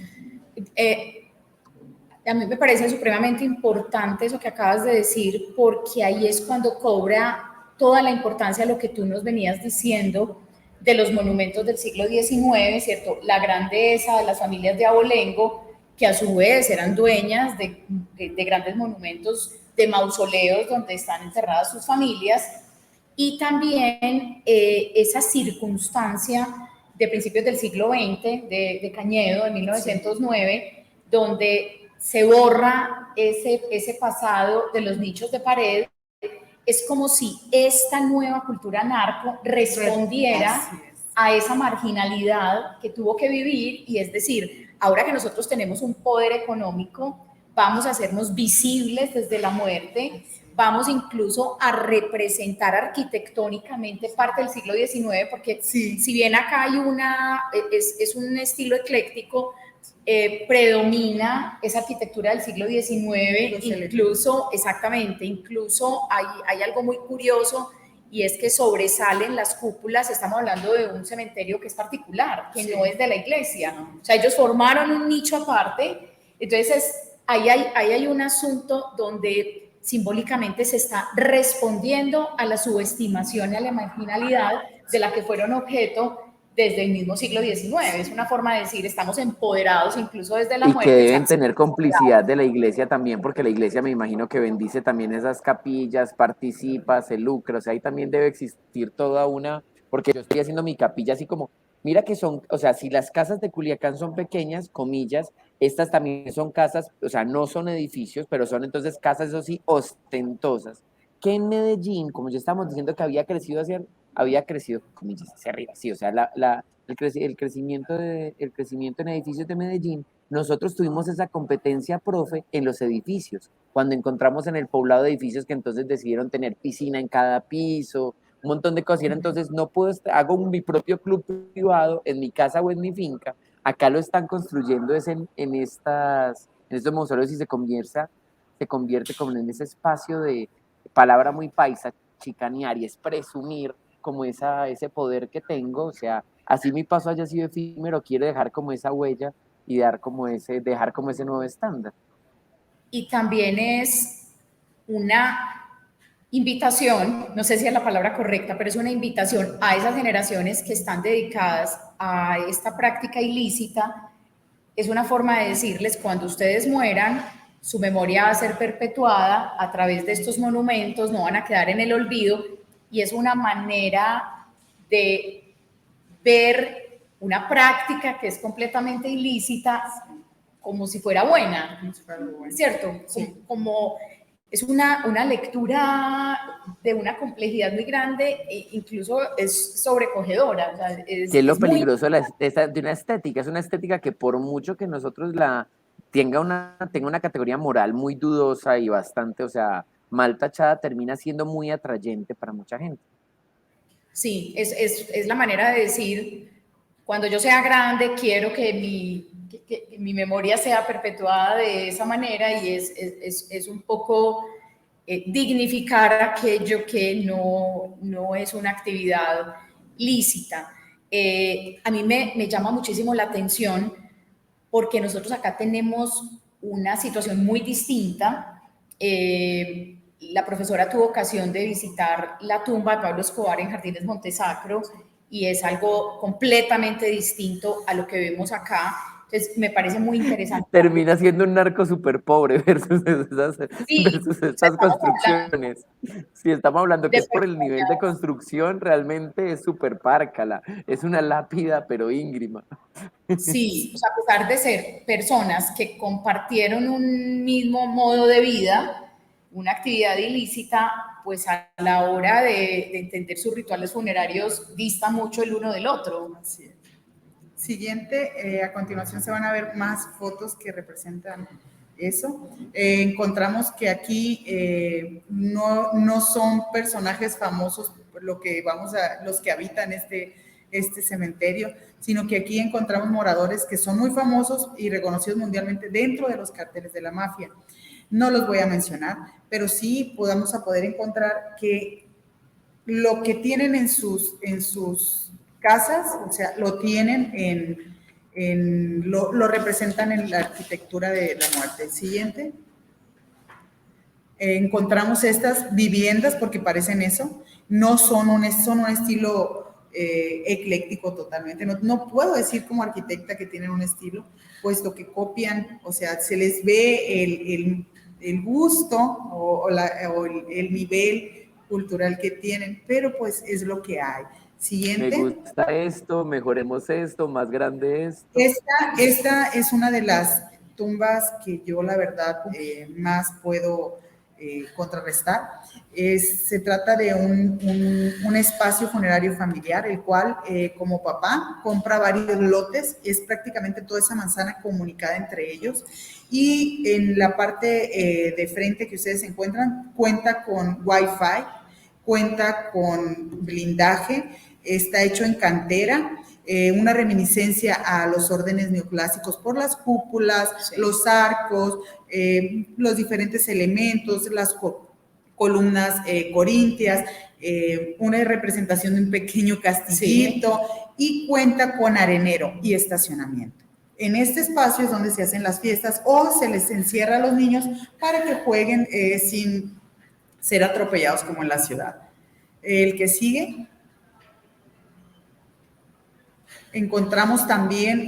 A mí me parece supremamente importante eso que acabas de decir, porque ahí es cuando cobra toda la importancia lo que tú nos venías diciendo de los monumentos del siglo XIX, ¿cierto? La grandeza de las familias de Abolengo, que a su vez eran dueñas de grandes monumentos, de mausoleos donde están enterradas sus familias, y también esa circunstancia de principios del siglo XX, de Cañedo, de 1909, donde se borra ese pasado de los nichos de pared. Es como si esta nueva cultura narco respondiera a esa marginalidad que tuvo que vivir, y es decir, ahora que nosotros tenemos un poder económico, vamos a hacernos visibles desde la muerte, vamos incluso a representar arquitectónicamente parte del siglo XIX, porque sí, si bien acá hay es un estilo ecléctico, predomina esa arquitectura del siglo XIX, incluso, exactamente, incluso hay algo muy curioso, y es que sobresalen las cúpulas. Estamos hablando de un cementerio que es particular, que no es de la iglesia, o sea, ellos formaron un nicho aparte. Entonces ahí hay un asunto donde simbólicamente se está respondiendo a la subestimación y a la marginalidad de la que fueron objeto desde el mismo siglo XIX. Es una forma de decir, estamos empoderados incluso desde la Y que muerte. deben tener complicidad de la iglesia también, porque la iglesia me imagino que bendice también esas capillas, participa, se lucra, o sea, ahí también debe existir toda una, porque yo estoy haciendo mi capilla así como, mira que son, o sea, si las casas de Culiacán son pequeñas, comillas, estas también son casas, o sea, no son edificios, pero son entonces casas, eso sí, ostentosas, que en Medellín, como ya estamos diciendo que había crecido, comillas, hacia arriba, sí, o sea, el crecimiento en edificios de Medellín, nosotros tuvimos esa competencia, profe, en los edificios, cuando encontramos en el poblado de edificios que entonces decidieron tener piscina en cada piso, un montón de cosas. Y era, entonces no puedo, hago mi propio club privado en mi casa o en mi finca. Acá lo están construyendo es en estos mausoleos y se convierte como en ese espacio de palabra muy paisa, chicanear y es presumir como ese poder que tengo. O sea, así mi paso haya sido efímero, quiero dejar como esa huella y dejar como ese nuevo estándar. Y también es una invitación, no sé si es la palabra correcta, pero es una invitación a esas generaciones que están dedicadas a esta práctica ilícita. Es una forma de decirles, cuando ustedes mueran, su memoria va a ser perpetuada a través de estos monumentos, no van a quedar en el olvido, y es una manera de ver una práctica que es completamente ilícita como si fuera buena, ¿cierto? Sí. Como es una lectura de una complejidad muy grande e incluso es sobrecogedora. O sea, Que es lo es muy... peligroso de una estética. Es una estética que por mucho que nosotros tenga una categoría moral muy dudosa y bastante, o sea, mal tachada, termina siendo muy atrayente para mucha gente. Sí, es la manera de decir, cuando yo sea grande, quiero que que mi memoria sea perpetuada de esa manera, y es un poco dignificar aquello que no es una actividad lícita. A mí me llama muchísimo la atención porque nosotros acá tenemos una situación muy distinta. La profesora tuvo ocasión de visitar la tumba de Pablo Escobar en Jardines Montesacro y es algo completamente distinto a lo que vemos acá. Entonces, me parece muy interesante. Termina siendo un narco súper pobre Sí, versus o sea, estas estamos hablando construcciones. Si estamos hablando que de es por el nivel de personas. construcción, realmente es súper párcala. Es una lápida, pero íngrima. Sí, o sea, a pesar de ser personas que compartieron un mismo modo de vida, una actividad ilícita, pues a la hora de entender sus rituales funerarios dista mucho el uno del otro. Así es. Siguiente, a continuación se van a ver más fotos que representan eso. Encontramos que aquí no son personajes famosos los que habitan este cementerio, sino que aquí encontramos moradores que son muy famosos y reconocidos mundialmente dentro de los carteles de la mafia. No los voy a mencionar, pero sí podemos poder encontrar que lo que tienen en sus casas, o sea, lo tienen lo representan en la arquitectura de la muerte. Siguiente. Encontramos estas viviendas porque parecen eso, no son son un estilo ecléctico totalmente. No puedo decir como arquitecta que tienen un estilo, puesto que copian, o sea, se les ve el gusto o el nivel cultural que tienen, pero pues es lo que hay. Me Siguiente. gusta esto, mejoremos esto, más grande esto. Esta es una de las tumbas que yo la verdad más puedo contrarrestar. Se trata de un espacio funerario familiar, el cual como papá compra varios lotes, es prácticamente toda esa manzana comunicada entre ellos, y en la parte de frente que ustedes encuentran cuenta con Wi-Fi, cuenta con blindaje, está hecho en cantera, una reminiscencia a los órdenes neoclásicos por las cúpulas, sí, los arcos, los diferentes elementos, las columnas corintias, una representación de un pequeño castillito, sí, y cuenta con arenero y estacionamiento. En este espacio es donde se hacen las fiestas o se les encierra a los niños para que jueguen sin ser atropellados como en la ciudad. El que sigue. Encontramos también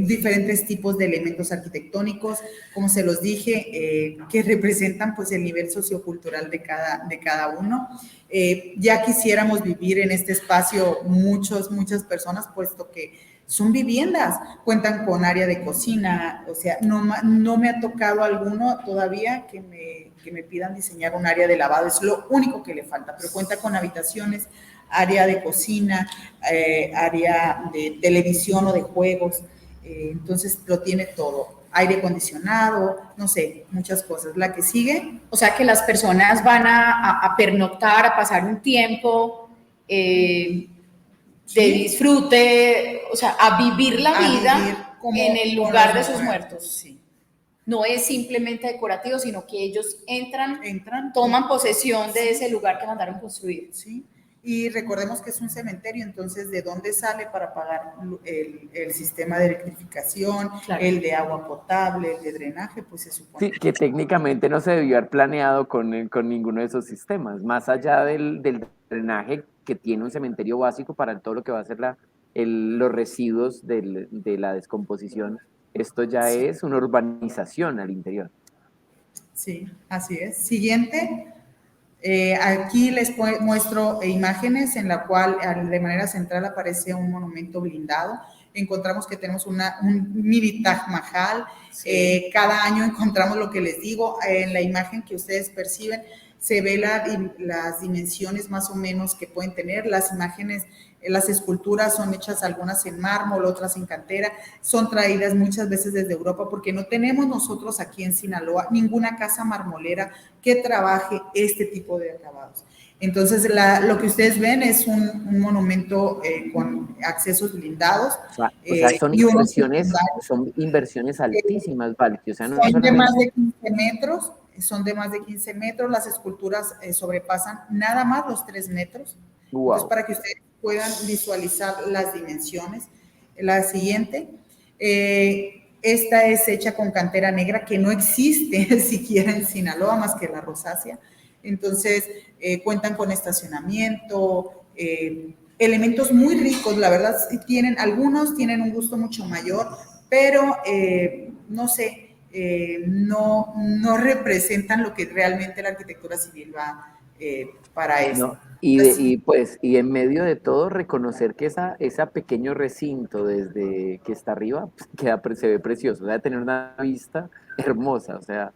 diferentes tipos de elementos arquitectónicos, como se los dije, que representan pues el nivel sociocultural de cada uno. Ya quisiéramos vivir en este espacio muchas personas, puesto que son viviendas, cuentan con área de cocina, o sea, no me ha tocado alguno todavía que me pidan diseñar un área de lavado, es lo único que le falta, pero cuenta con habitaciones, área de cocina, área de televisión o de juegos, entonces lo tiene todo. aire acondicionado, no sé, muchas cosas. La que sigue. O sea que las personas van a pernoctar, a pasar un tiempo de disfrute, o sea, a vivir la vida en el lugar de sus muertos. Sí. No es simplemente decorativo, sino que ellos entran, toman posesión de ese lugar que mandaron construir. Sí. Y recordemos que es un cementerio, entonces, ¿de dónde sale para pagar el sistema de electrificación, claro, el de agua potable, el de drenaje? Pues se supone. Sí, que técnicamente no se debió haber planeado con ninguno de esos sistemas, más allá del drenaje que tiene un cementerio básico para todo lo que va a ser los residuos de la descomposición. Esto ya es una urbanización al interior. Sí, así es. Siguiente. Aquí les muestro imágenes en la cual de manera central aparece un monumento blindado. Encontramos que tenemos un mini Taj Mahal. Sí. Cada año encontramos lo que les digo. En la imagen que ustedes perciben se ve las dimensiones más o menos que pueden tener. Las imágenes, las esculturas son hechas algunas en mármol, otras en cantera. Son traídas muchas veces desde Europa porque no tenemos nosotros aquí en Sinaloa ninguna casa marmolera que trabaje este tipo de acabados. Entonces, lo que ustedes ven es un monumento con accesos blindados. O sea, son inversiones altísimas, ¿vale? O sea, no son de más de 15 metros. Son de más de 15 metros, las esculturas sobrepasan nada más los 3 metros. Wow. Entonces, para que ustedes puedan visualizar las dimensiones. La siguiente, esta es hecha con cantera negra que no existe siquiera en Sinaloa más que la rosácea. Entonces, cuentan con estacionamiento, elementos muy ricos, la verdad, algunos tienen un gusto mucho mayor, pero no sé, no representan lo que realmente la arquitectura civil va para eso. No, y en medio de todo reconocer que ese pequeño recinto desde que está arriba se ve precioso, o sea, tener una vista hermosa, o sea.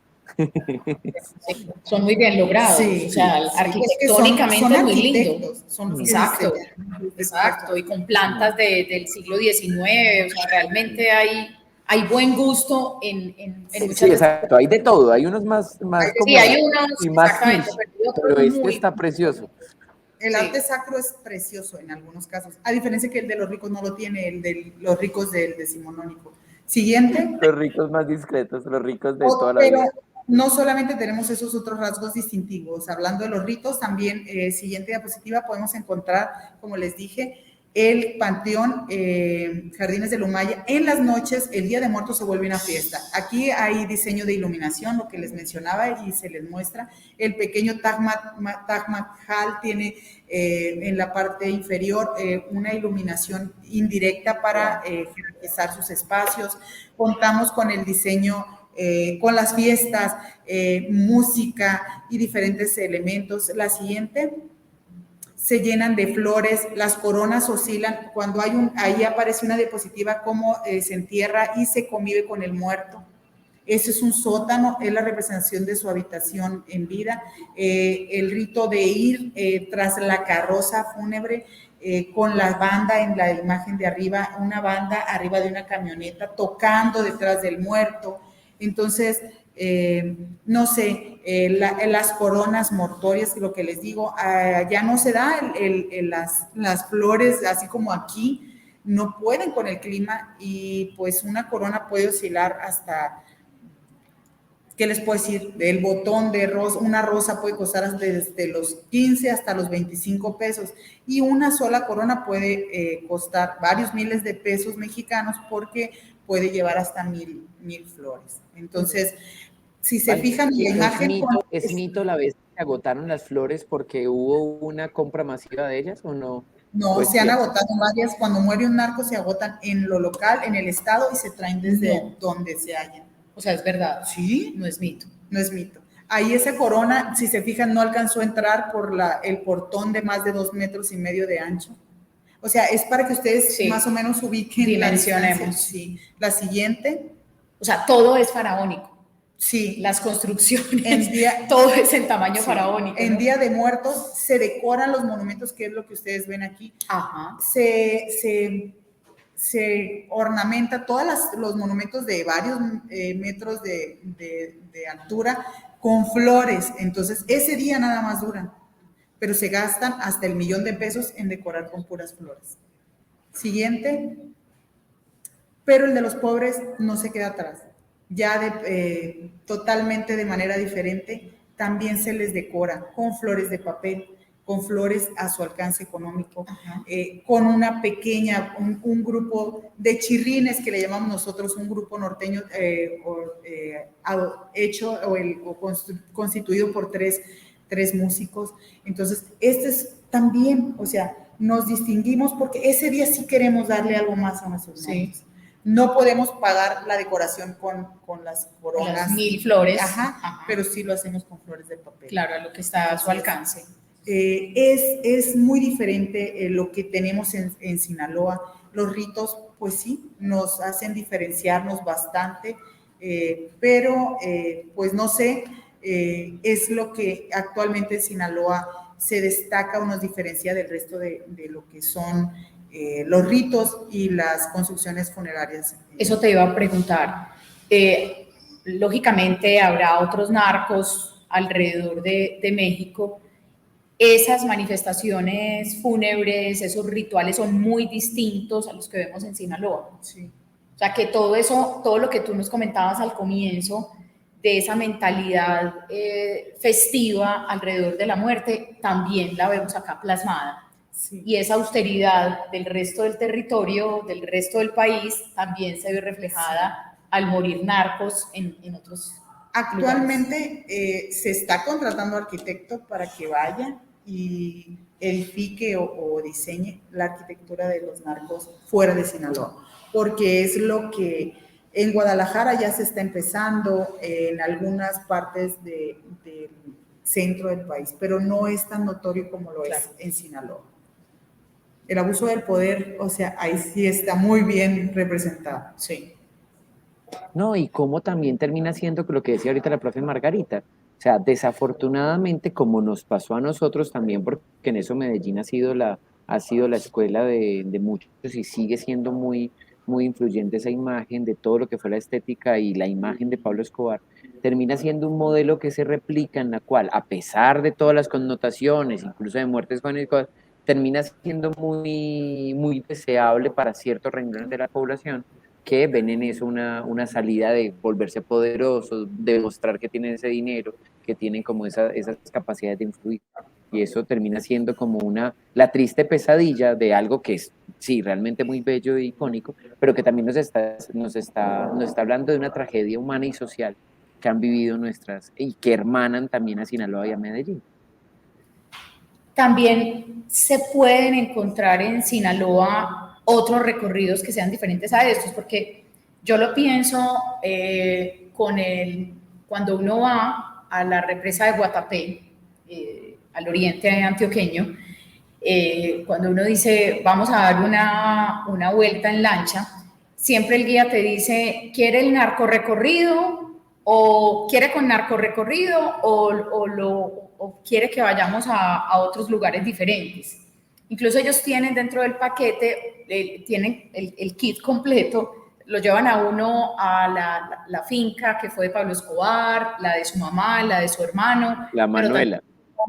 Son muy bien logrados, sí, o sea, sí, arquitectónicamente son muy lindos. Exacto, y con plantas del siglo XIX, o sea, realmente hay buen gusto en muchas sí, exacto, hay de todo, hay unos más sí, como, hay unos y más kitsch, pero este está precioso. El arte sacro es precioso en algunos casos, a diferencia que el de los ricos no lo tiene, el de los ricos del decimonónico. Siguiente. Los ricos más discretos, los ricos de toda la vida. No solamente tenemos esos otros rasgos distintivos, hablando de los ritos, también, siguiente diapositiva, podemos encontrar, como les dije, el Panteón Jardines de Lumaya. En las noches, el Día de Muertos se vuelve una fiesta. Aquí hay diseño de iluminación, lo que les mencionaba y se les muestra. El pequeño Taj Mahal tiene en la parte inferior una iluminación indirecta para jerarquizar sus espacios. Contamos con el diseño, con las fiestas, música y diferentes elementos. La siguiente. Se llenan de flores, las coronas oscilan, cuando ahí aparece una diapositiva cómo se entierra y se convive con el muerto. Ese es un sótano, es la representación de su habitación en vida. El rito de ir tras la carroza fúnebre con la banda en la imagen de arriba, una banda arriba de una camioneta tocando detrás del muerto. Entonces, no sé, las coronas mortuorias, lo que les digo, ya no se da las flores así como aquí, no pueden con el clima y pues una corona puede oscilar hasta, ¿qué les puedo decir? El botón de rosa, una rosa puede costar desde los 15 hasta los 25 pesos y una sola corona puede costar varios miles de pesos mexicanos porque puede llevar hasta mil flores. Entonces, si se fijan en la imagen... ¿Es mito la vez que se agotaron las flores porque hubo una compra masiva de ellas o no? No, pues se han agotado varias. Cuando muere un narco se agotan en lo local, en el estado y se traen desde donde se hallan. O sea, es verdad. Sí. No es mito. No es mito. Ahí esa corona, si se fijan, no alcanzó a entrar por el portón de más de 2,5 metros de ancho. O sea, es para que ustedes más o menos ubiquen. Dimensionemos. Sí. La siguiente. O sea, todo es faraónico. Sí. Las construcciones, todo es en tamaño faraónico. En Día de Muertos se decoran los monumentos, que es lo que ustedes ven aquí. Ajá. Se se ornamenta todos los monumentos de varios metros de altura con flores. Entonces, ese día nada más duran, pero se gastan hasta el $1,000,000 en decorar con puras flores. Siguiente. Pero el de los pobres no se queda atrás. Ya totalmente de manera diferente, también se les decora con flores de papel, con flores a su alcance económico, con una pequeña, un grupo de chirrines que le llamamos nosotros, un grupo norteño constituido por tres músicos. Entonces, este es también, o sea, nos distinguimos porque ese día sí queremos darle algo más a nuestros niños. No podemos pagar la decoración con las coronas. Las 1,000 flores. Pero sí lo hacemos con flores de papel. Claro, a lo que está a su alcance. Es muy diferente lo que tenemos en Sinaloa. Los ritos, pues sí, nos hacen diferenciarnos bastante, pero pues no sé, es lo que actualmente en Sinaloa se destaca o nos diferencia del resto de lo que son los ritos y las construcciones funerarias. Eso te iba a preguntar. Lógicamente habrá otros narcos alrededor de México. Esas manifestaciones fúnebres, esos rituales son muy distintos a los que vemos en Sinaloa. Sí. O sea, que todo eso, todo lo que tú nos comentabas al comienzo, de esa mentalidad festiva alrededor de la muerte, también la vemos acá plasmada. Sí. Y esa austeridad del resto del territorio, del resto del país, también se ve reflejada al morir narcos en otros Actualmente se está contratando arquitectos para que vaya y edifique o diseñe la arquitectura de los narcos fuera de Sinaloa, porque es lo que en Guadalajara ya se está empezando, en algunas partes del centro del país, pero no es tan notorio como lo es en Sinaloa. El abuso del poder, o sea, ahí sí está muy bien representado. Sí. No, y cómo también termina siendo lo que decía ahorita la profe Margarita. O sea, desafortunadamente, como nos pasó a nosotros también, porque en eso Medellín ha sido la escuela de muchos y sigue siendo muy, muy influyente esa imagen de todo lo que fue la estética y la imagen de Pablo Escobar, termina siendo un modelo que se replica en la cual, a pesar de todas las connotaciones, incluso de muertes jóvenes, termina siendo muy, muy deseable para ciertos renglones de la población que ven en eso una salida de volverse poderosos, de mostrar que tienen ese dinero, que tienen como esas capacidades de influir. Y eso termina siendo como la triste pesadilla de algo que es, sí, realmente muy bello e icónico, pero que también nos está hablando de una tragedia humana y social que han vivido y que hermanan también a Sinaloa y a Medellín. También se pueden encontrar en Sinaloa otros recorridos que sean diferentes a estos, porque yo lo pienso cuando uno va a la represa de Guatapé, al oriente antioqueño, cuando uno dice vamos a dar una vuelta en lancha, siempre el guía te dice, ¿quiere el narco recorrido? ¿O quiere con narco recorrido o quiere que vayamos a otros lugares diferentes? Incluso ellos tienen dentro del paquete, tienen el kit completo, lo llevan a uno a la finca que fue de Pablo Escobar, la de su mamá, la de su hermano. La Manuela.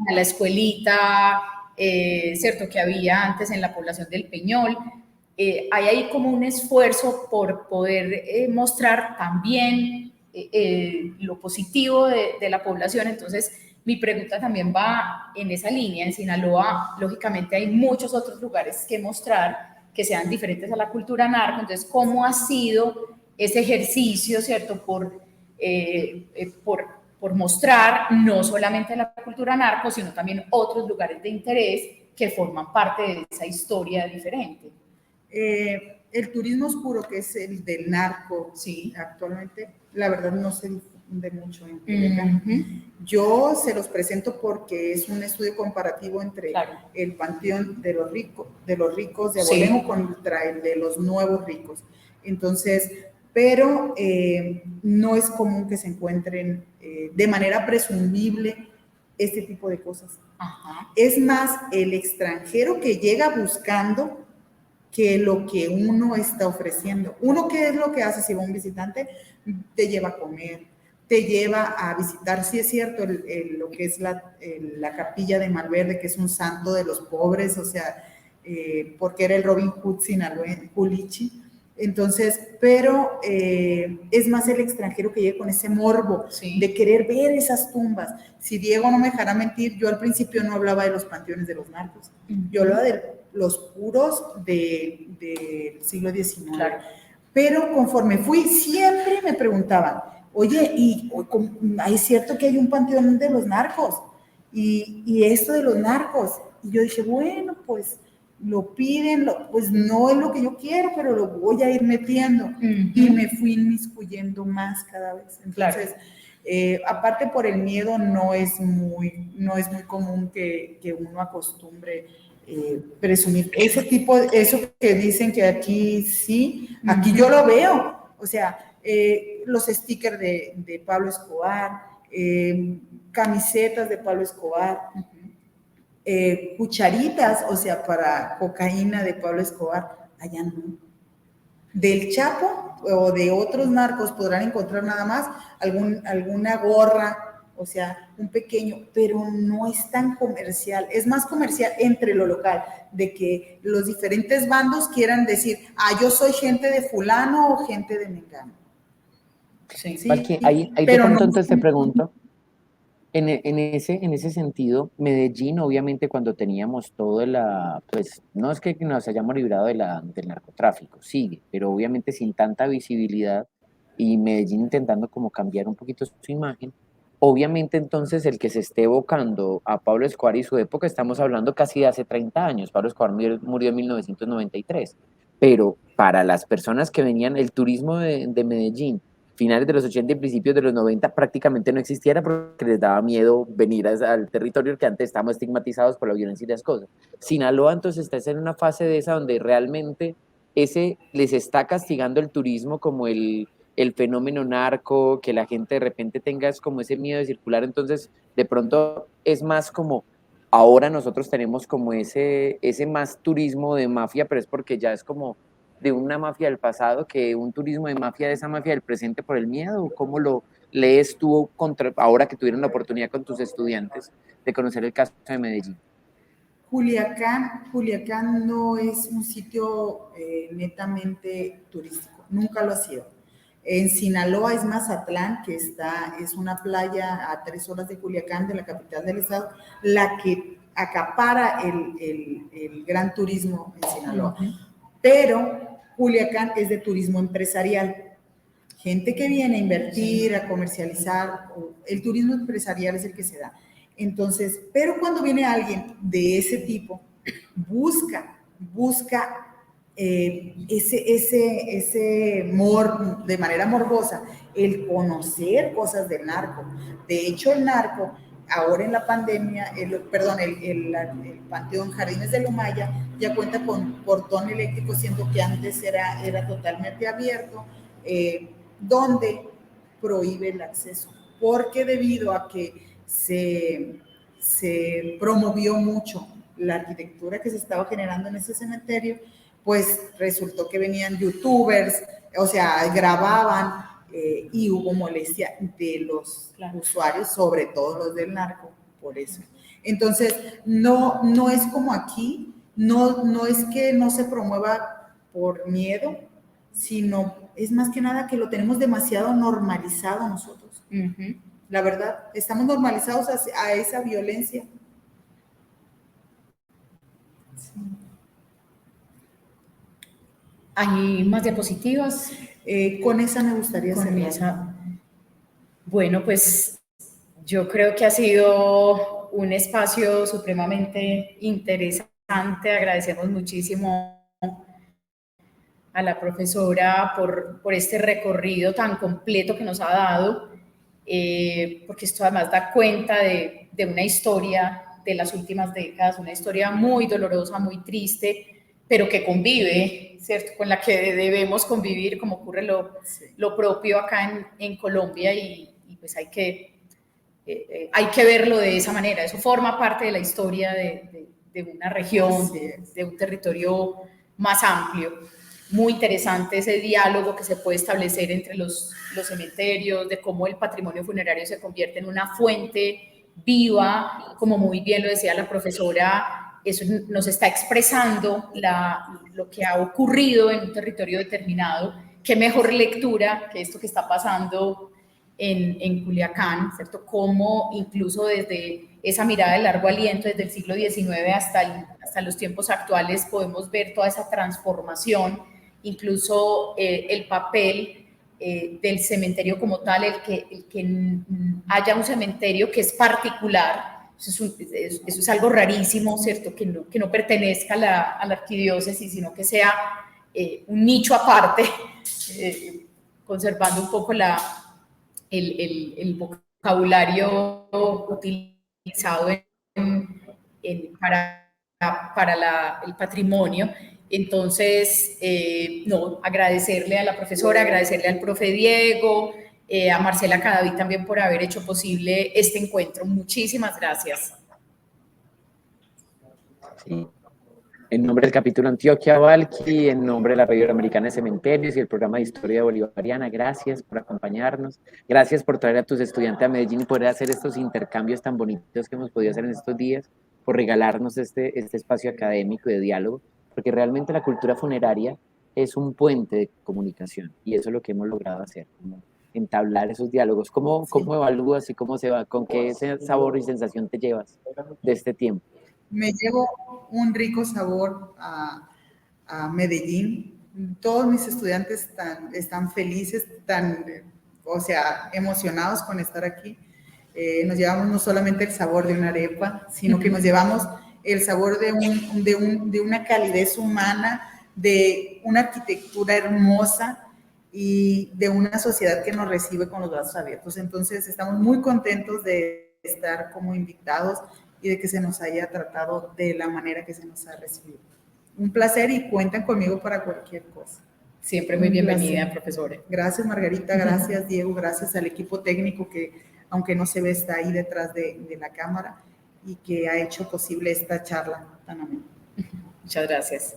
A la escuelita, cierto, que había antes en la población del Peñol. Hay ahí como un esfuerzo por poder mostrar también lo positivo de la población. Entonces, mi pregunta también va en esa línea. En Sinaloa, lógicamente, hay muchos otros lugares que mostrar que sean diferentes a la cultura narco. Entonces, ¿cómo ha sido ese ejercicio, cierto, por mostrar no solamente la cultura narco, sino también otros lugares de interés que forman parte de esa historia diferente? El turismo oscuro, que es el del narco, sí, actualmente, la verdad no se difunde mucho en Culiacán. Yo se los presento porque es un estudio comparativo entre el panteón de los ricos de Abolengo contra el de los nuevos ricos. Entonces, pero no es común que se encuentren de manera presumible este tipo de cosas. Es más, el extranjero que llega buscando que lo que uno está ofreciendo. Uno, ¿qué es lo que hace si va un visitante? Te lleva a comer, te lleva a visitar, sí es cierto, lo que es la capilla de Malverde, que es un santo de los pobres, o sea, porque era el Robin Hood sinaloense, Culichi. Entonces, pero es más el extranjero que llega con ese morbo de querer ver esas tumbas. Si Diego no me dejará mentir, yo al principio no hablaba de los panteones de los narcos, yo hablaba de los puros del siglo XIX. Claro. Pero conforme fui, siempre me preguntaban, oye, ¿y es cierto que hay un panteón de los narcos? Y esto de los narcos. Y yo dije, bueno, pues lo piden, pues no es lo que yo quiero, pero lo voy a ir metiendo. Y me fui inmiscuyendo más cada vez. Entonces, aparte por el miedo, no es muy común que uno acostumbre presumir ese tipo, eso que dicen que aquí sí, aquí yo lo veo. O sea, los stickers de Pablo Escobar, camisetas de Pablo Escobar, cucharitas, o sea, para cocaína de Pablo Escobar, allá no. Del Chapo o de otros narcos podrán encontrar nada más alguna gorra, o sea, un pequeño, pero no es tan comercial, es más comercial entre lo local, de que los diferentes bandos quieran decir, yo soy gente de fulano o gente de mengano. Sí, ahí de pronto entonces te pregunto, en ese sentido, Medellín, obviamente, cuando teníamos todo pues no es que nos hayamos librado del narcotráfico, sigue, pero obviamente sin tanta visibilidad y Medellín intentando como cambiar un poquito su imagen, obviamente entonces el que se esté evocando a Pablo Escobar y su época, estamos hablando casi de hace 30 años, Pablo Escobar murió en 1993, pero para las personas que venían, el turismo de Medellín, finales de los 80 y principios de los 90 prácticamente no existiera porque les daba miedo venir al territorio que antes estábamos estigmatizados por la violencia y las cosas. Sinaloa entonces está en una fase de esa donde realmente les está castigando el turismo como el fenómeno narco, que la gente de repente tenga como ese miedo de circular, entonces de pronto es más como ahora nosotros tenemos como ese más turismo de mafia, pero es porque ya es como de una mafia del pasado que un turismo de mafia, de esa mafia del presente por el miedo? ¿Cómo lo lees tú ahora que tuvieron la oportunidad con tus estudiantes de conocer el caso de Medellín? Culiacán no es un sitio netamente turístico, nunca lo ha sido. En Sinaloa es Mazatlán, que es una playa a 3 horas de Culiacán, de la capital del estado, la que acapara el gran turismo en Sinaloa. Pero Culiacán es de turismo empresarial. Gente que viene a invertir, a comercializar, el turismo empresarial es el que se da. Entonces, pero cuando viene alguien de ese tipo, busca ese de manera morbosa, el conocer cosas del narco. De hecho, el narco, ahora en la pandemia, el Panteón Jardines de Lumaya ya cuenta con portón eléctrico, siendo que antes era totalmente abierto, donde prohíbe el acceso, porque debido a que se promovió mucho la arquitectura que se estaba generando en ese cementerio, pues resultó que venían youtubers, o sea, grababan y hubo molestia de los usuarios, sobre todo los del narco, por eso. Entonces, no es como aquí, no es que no se promueva por miedo, sino es más que nada que lo tenemos demasiado normalizado nosotros. La verdad, estamos normalizados a esa violencia. Sí. ¿Hay más diapositivas? Con esa me gustaría cerrar. Bueno, pues yo creo que ha sido un espacio supremamente interesante. Agradecemos muchísimo a la profesora por este recorrido tan completo que nos ha dado, porque esto además da cuenta de una historia de las últimas décadas, una historia muy dolorosa, muy triste, pero que convive, ¿cierto? Con la que debemos convivir, como ocurre lo propio acá en Colombia, y pues hay que verlo de esa manera. Eso forma parte de la historia de una región, de un territorio más amplio. Muy interesante ese diálogo que se puede establecer entre los cementerios, de cómo el patrimonio funerario se convierte en una fuente viva, como muy bien lo decía la profesora, eso nos está expresando lo que ha ocurrido en un territorio determinado. Qué mejor lectura que esto que está pasando en Culiacán, ¿cierto? Cómo incluso desde esa mirada de largo aliento, desde el siglo XIX hasta los tiempos actuales, podemos ver toda esa transformación, incluso el papel del cementerio como tal, el que haya un cementerio que es particular. Eso es algo rarísimo, ¿cierto? Que no pertenezca a la arquidiócesis, sino que sea un nicho aparte, conservando un poco el vocabulario utilizado para el patrimonio. Entonces, no, agradecerle a la profesora, agradecerle al profe Diego, a Marcela Cadavid también por haber hecho posible este encuentro. Muchísimas gracias. Sí. En nombre del capítulo Antioquia Valqui, en nombre de la Red Iberoamericana de Cementerios y el programa de Historia Bolivariana, gracias por acompañarnos, gracias por traer a tus estudiantes a Medellín y poder hacer estos intercambios tan bonitos que hemos podido hacer en estos días, por regalarnos este espacio académico y de diálogo, porque realmente la cultura funeraria es un puente de comunicación y eso es lo que hemos logrado hacer, como entablar esos diálogos. ¿Cómo evalúas y cómo se va, con qué sabor y sensación te llevas de este tiempo? Me llevo un rico sabor a Medellín. Todos mis estudiantes están felices, emocionados con estar aquí. Nos llevamos no solamente el sabor de una arepa, sino que nos llevamos el sabor de una calidez humana, de una arquitectura hermosa y de una sociedad que nos recibe con los brazos abiertos. Entonces, estamos muy contentos de estar como invitados y de que se nos haya tratado de la manera que se nos ha recibido. Un placer y cuentan conmigo para cualquier cosa. Siempre muy bienvenida, profesora. Gracias, Margarita, gracias, Diego, gracias al equipo técnico que, aunque no se ve, está ahí detrás de la cámara y que ha hecho posible esta charla tan amena. Muchas gracias.